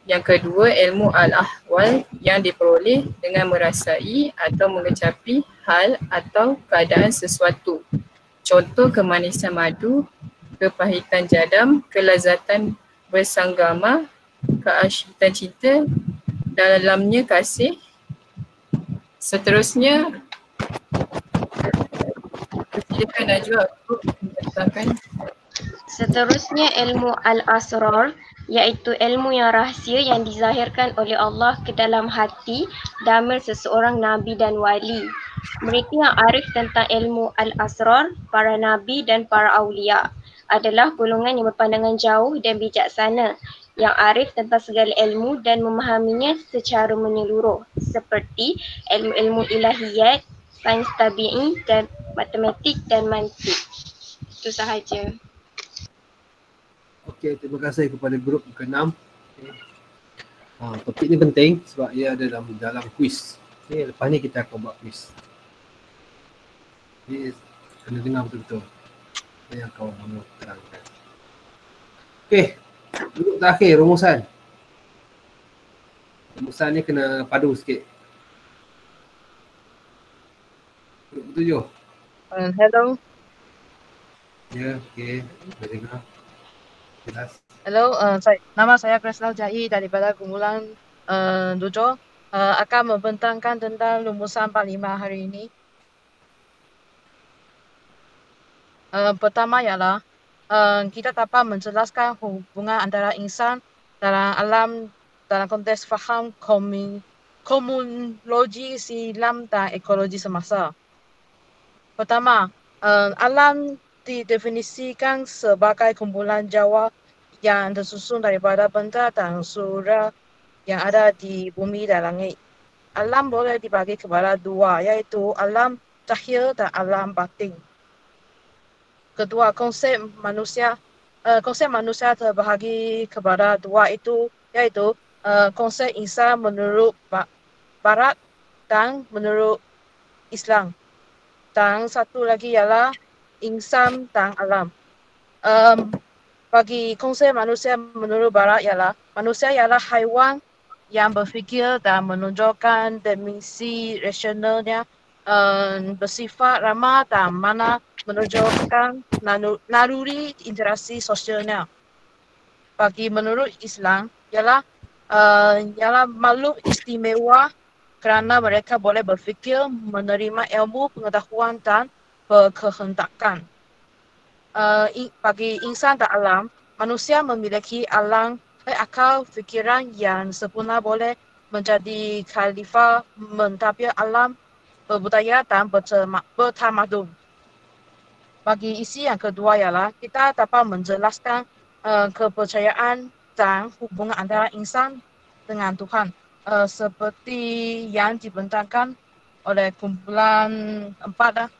Yang kedua, ilmu al-ahwal yang diperoleh dengan merasai atau mengecapi hal atau keadaan sesuatu. Contoh kemanisan madu, kepahitan jadam, kelazatan bersanggama, keasyikan cinta, dalamnya kasih. Seterusnya, silakan Najwa untuk menceritakan. Seterusnya ilmu al-asrar, iaitu ilmu yang rahsia yang dizahirkan oleh Allah ke dalam hati damir seseorang nabi dan wali. Mereka yang arif tentang ilmu al-asrar, para nabi dan para awliya, adalah golongan yang berpandangan jauh dan bijaksana, yang arif tentang segala ilmu dan memahaminya secara menyeluruh, seperti ilmu-ilmu ilahiyat, sains tabi'i dan matematik dan mantik. Itu sahaja. Okey, terima kasih kepada grup ke-6. Topik ni penting sebab ia ada dalam kuis. Okay, lepas ni kita akan buat kuis. Jadi kena dengar betul-betul. Ini yang kawan mahu terangkan. Okey, duduk terakhir rumusan. Rumusan ni kena padu sikit. Grup ke-7. Hello. Ya, okey. Boleh dengar. Jelas. Hello, nama saya Kreslau Jai daripada kumpulan 7 akan membentangkan tentang rumusan 45 hari ini. Pertama ialah kita dapat menjelaskan hubungan antara insan dalam alam dalam konteks faham komunologi Islam dan ekologi semasa. Pertama, alam didefinisikan sebagai kumpulan Jawa yang tersusun daripada benda dan surya yang ada di bumi dan langit. Alam boleh dibagi kepada dua, iaitu alam zahir dan alam batin. Kedua, konsep manusia konsep manusia terbahagi kepada dua yaitu konsep insan menurut Barat dan menurut Islam. Dan satu lagi ialah insan dan alam. Bagi konsep manusia menurut Barat ialah manusia ialah haiwan yang berfikir dan menunjukkan dimensi rasionalnya, bersifat ramah dan mana menunjukkan naluri interaksi sosialnya. Bagi menurut Islam ialah makhluk istimewa kerana mereka boleh berfikir, menerima ilmu, pengetahuan dan berkehendakan. Bagi insan dan alam, manusia memiliki akal fikiran yang sempurna boleh menjadi khalifah mentadbir alam, berbudaya dan bertamadun. Bagi isi yang kedua ialah kita dapat menjelaskan kepercayaan dan hubungan antara insan dengan Tuhan seperti yang dibentangkan oleh kumpulan 4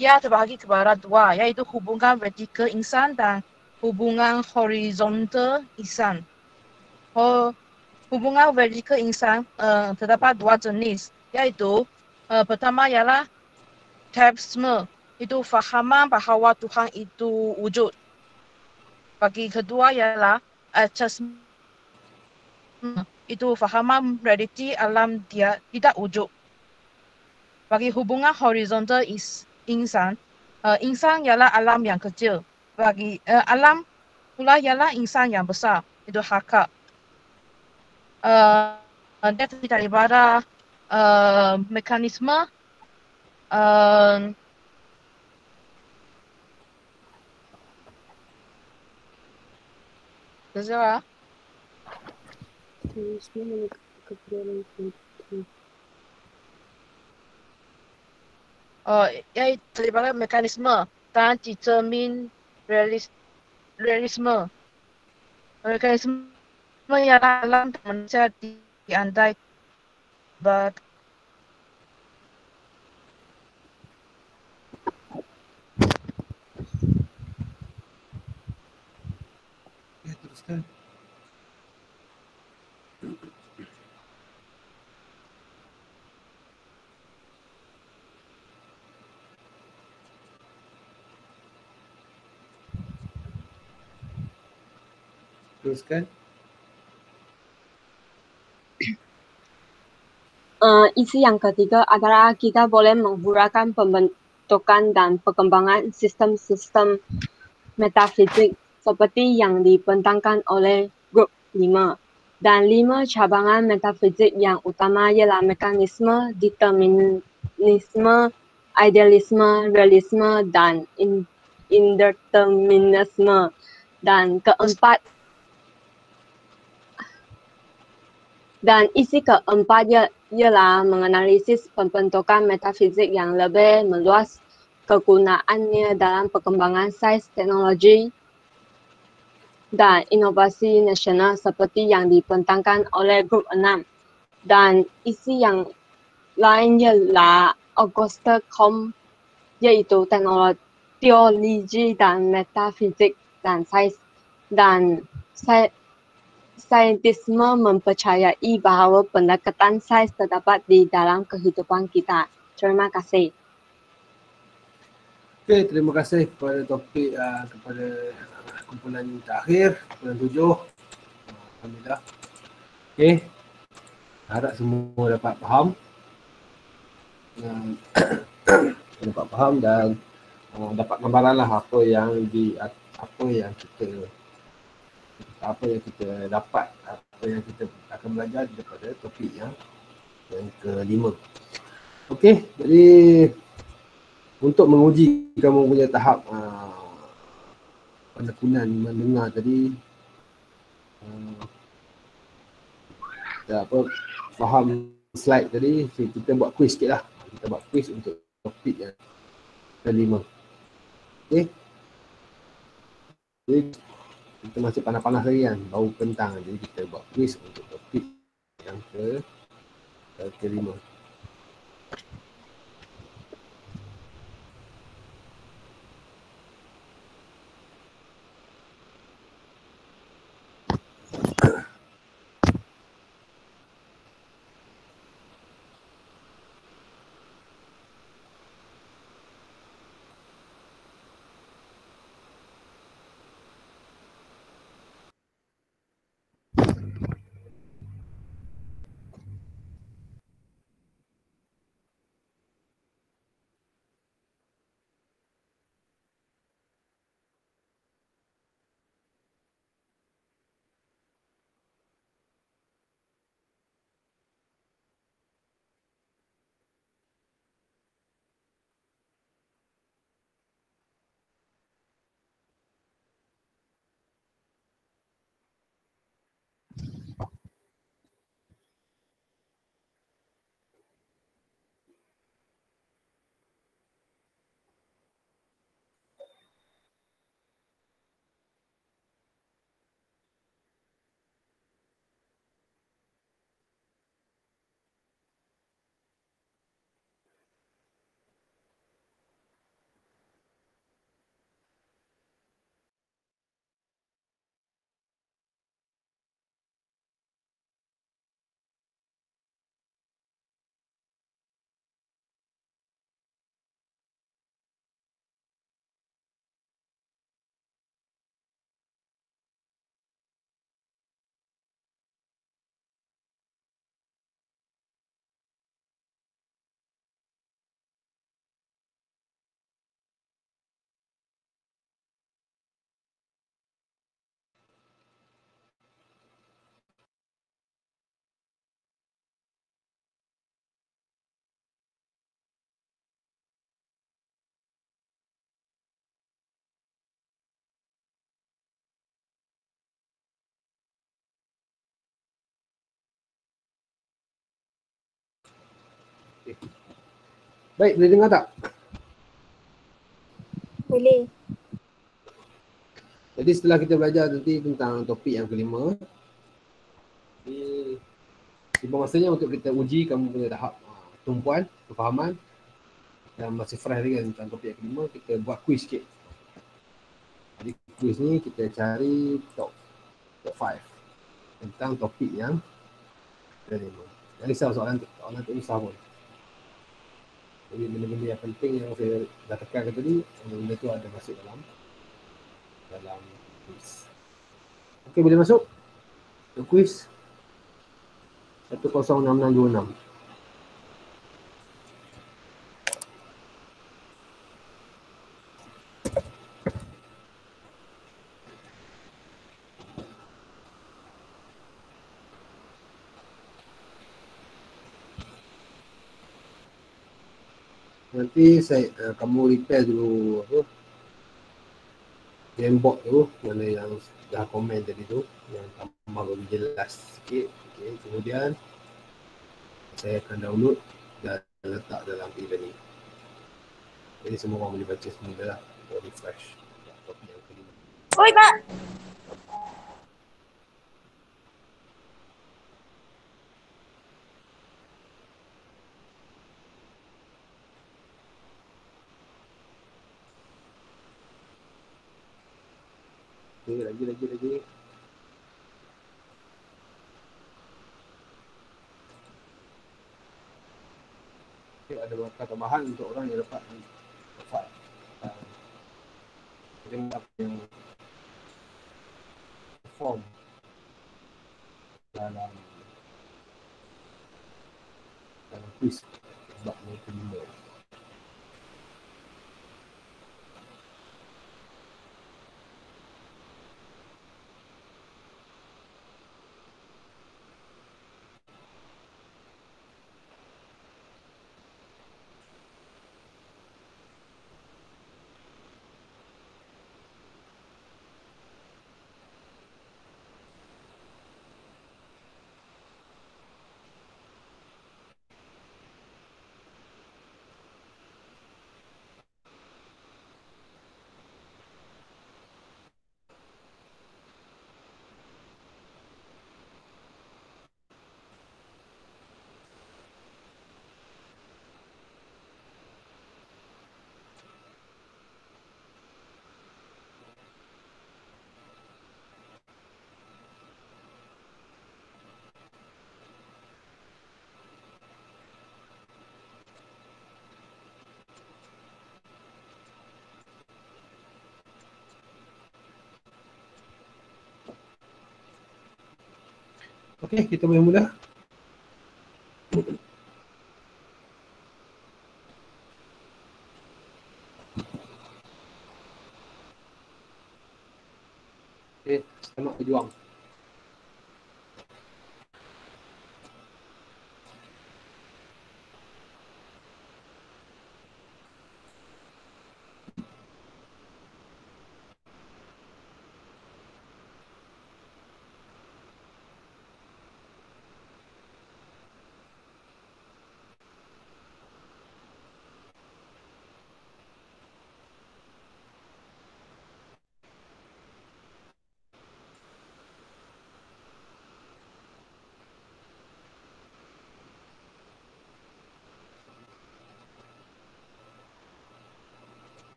ia terbahagi kepada dua, iaitu hubungan vertikal insan dan hubungan horizontal insan. Hubungan vertikal insan terdapat dua jenis, iaitu pertama ialah teisme, itu fahaman bahawa Tuhan itu wujud. Bagi kedua ialah atheisme, itu fahaman realiti alam dia tidak wujud. Bagi hubungan horizontal insan, insan ialah alam yang kecil. Bagi alam pula ialah insan yang besar, itu hakak. Dia terdiri daripada mekanisme iaitu daripada mekanisme dan realisme. Mekanisme ialah alam manusia diandai Teruskan. Teruskan. Isi yang ketiga adalah kita boleh menghuraikan pembentukan dan perkembangan sistem-sistem metafisik seperti yang dibentangkan oleh grup 5. Dan 5 cabangan metafisik yang utama ialah mekanisme, determinisme, idealisme, realisme dan indeterminisme. Dan isi keempat ialah menganalisis pembentukan metafisik yang lebih meluas, kegunaannya dalam perkembangan sains, teknologi dan inovasi nasional seperti yang dibentangkan oleh grup 6. Dan isi yang lain ialah Auguste Comte, yaitu teologi dan metafisik dan sains. Dan saintisme mempercayai bahawa pendekatan sains terdapat di dalam kehidupan kita. Terima kasih. Okey, terima kasih kepada topik kepada kumpulan yang terakhir, kumpulan 7. Alhamdulillah. Okey. Harap semua dapat faham. Dapat faham dan dapat gambaran lah apa yang kita dapat, apa yang kita akan belajar daripada topik yang kelima. Okey, jadi untuk menguji kamu punya tahap penekunan mendengar tadi, faham slide tadi, kita buat quiz sikit lah. Kita buat quiz untuk topik yang kelima. Okey. Jadi kita masih panas-panas lagi kan, baru kentang. Jadi kita buat quiz untuk topik yang kelima. Okay. Baik, boleh dengar tak? Boleh. Jadi setelah kita belajar nanti tentang topik yang kelima, tiba masanya untuk kita uji kamu punya tahap tumpuan, kefahaman, dan masih fresh lagi tentang topik yang kelima, kita buat quiz sikit. Jadi quiz ni kita cari top 5 tentang topik yang kelima. Jangan risau soalan tu susah pun. Jadi benda-benda yang penting yang saya dah tekankan tadi, benda tu ada masuk dalam quiz. Okey, boleh masuk ke quiz 106626. Nanti kamu repair dulu apa gamebot tu, mana yang dah komen tadi tu, yang tambah lebih jelas sikit. Okay. Kemudian saya akan download dan letak dalam e-learning. Jadi semua orang boleh baca semula lah, untuk refresh topik yang kelima. Oi Pak. Okay, lagi. Okay, ada markah tambahan untuk orang yang dapat profile. Kita yang form dalam quiz bab yang kelima. Okey, kita boleh mula. Okey, selamat berjuang.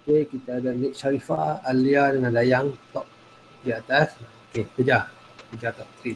Okey, kita ada Nik Sharifah, Alia dengan Dayang top di atas. Okey, kejar top 3.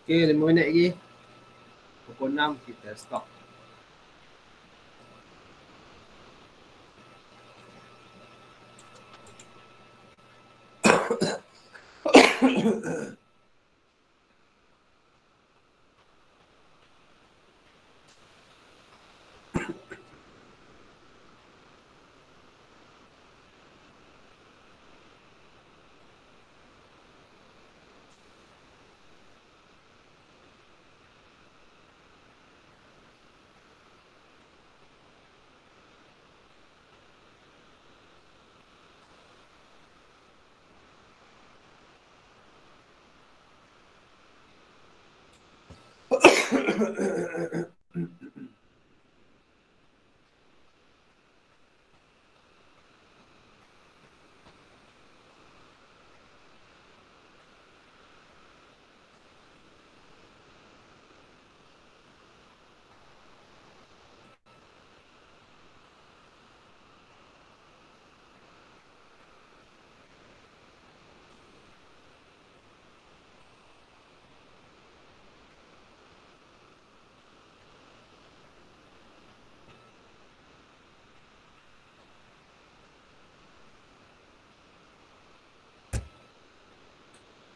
Okey, 5 minit lagi. Pukul 6 kita stop.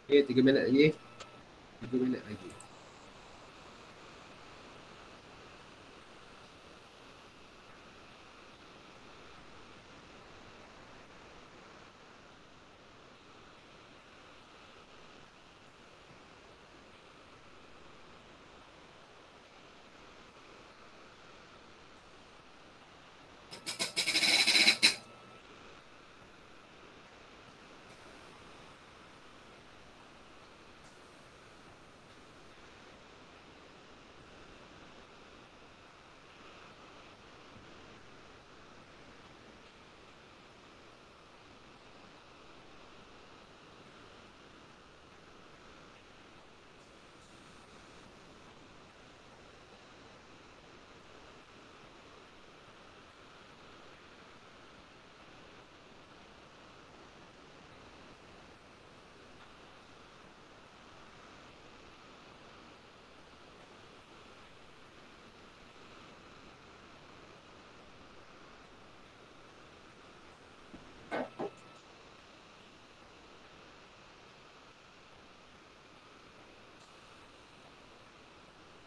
Okey, 3 minit lagi. 3 minit lagi.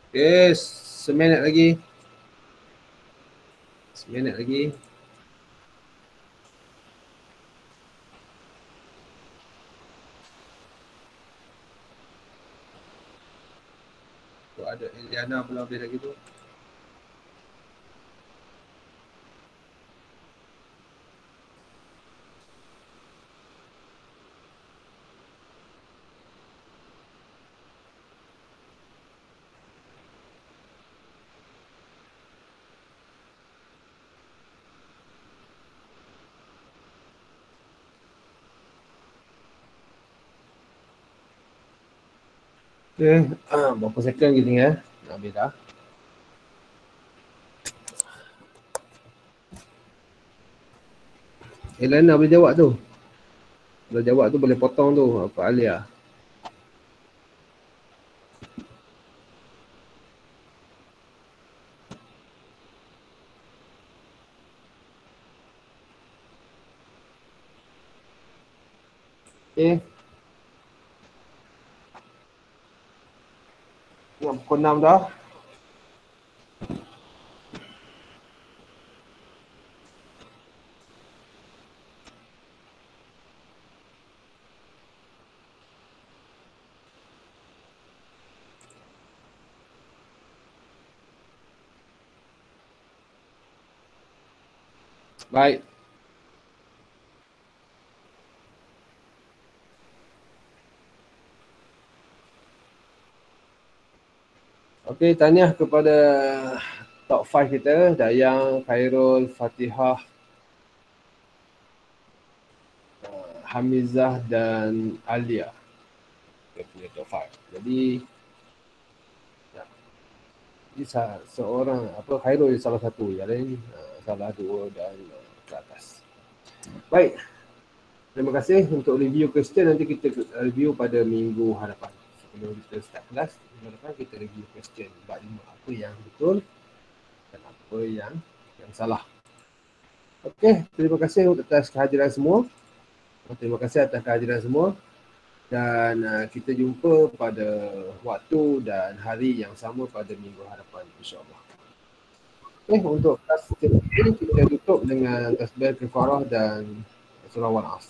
Okey, seminit lagi. Seminit lagi. Tu ada Eliana belum habis lagi tu. Okey, berapa second lagi tinggal? Nak habis dah. Eliana boleh jawab tu. Kalau jawab tu boleh potong tu, apa Alia. Okey. Pukul 6 dah. Baik. Okey, tahniah kepada top 5 kita, Dayang, Khairul, Fatihah, Hamizah dan Alia. Kita punya top 5. Jadi ini seorang, Khairul salah satu, yang lain salah 2 dan ke atas. Baik. Terima kasih untuk review question, nanti kita review pada minggu hadapan. sebelum kita start kelas, kita review question bab 5, apa yang betul dan apa yang salah. Okey, terima kasih atas kehadiran semua. Terima kasih atas kehadiran semua. Dan kita jumpa pada waktu dan hari yang sama pada minggu hadapan, insyaAllah. Okey, untuk kelas ini kita tutup dengan tasbih kifarah dan surah Wal-Asr.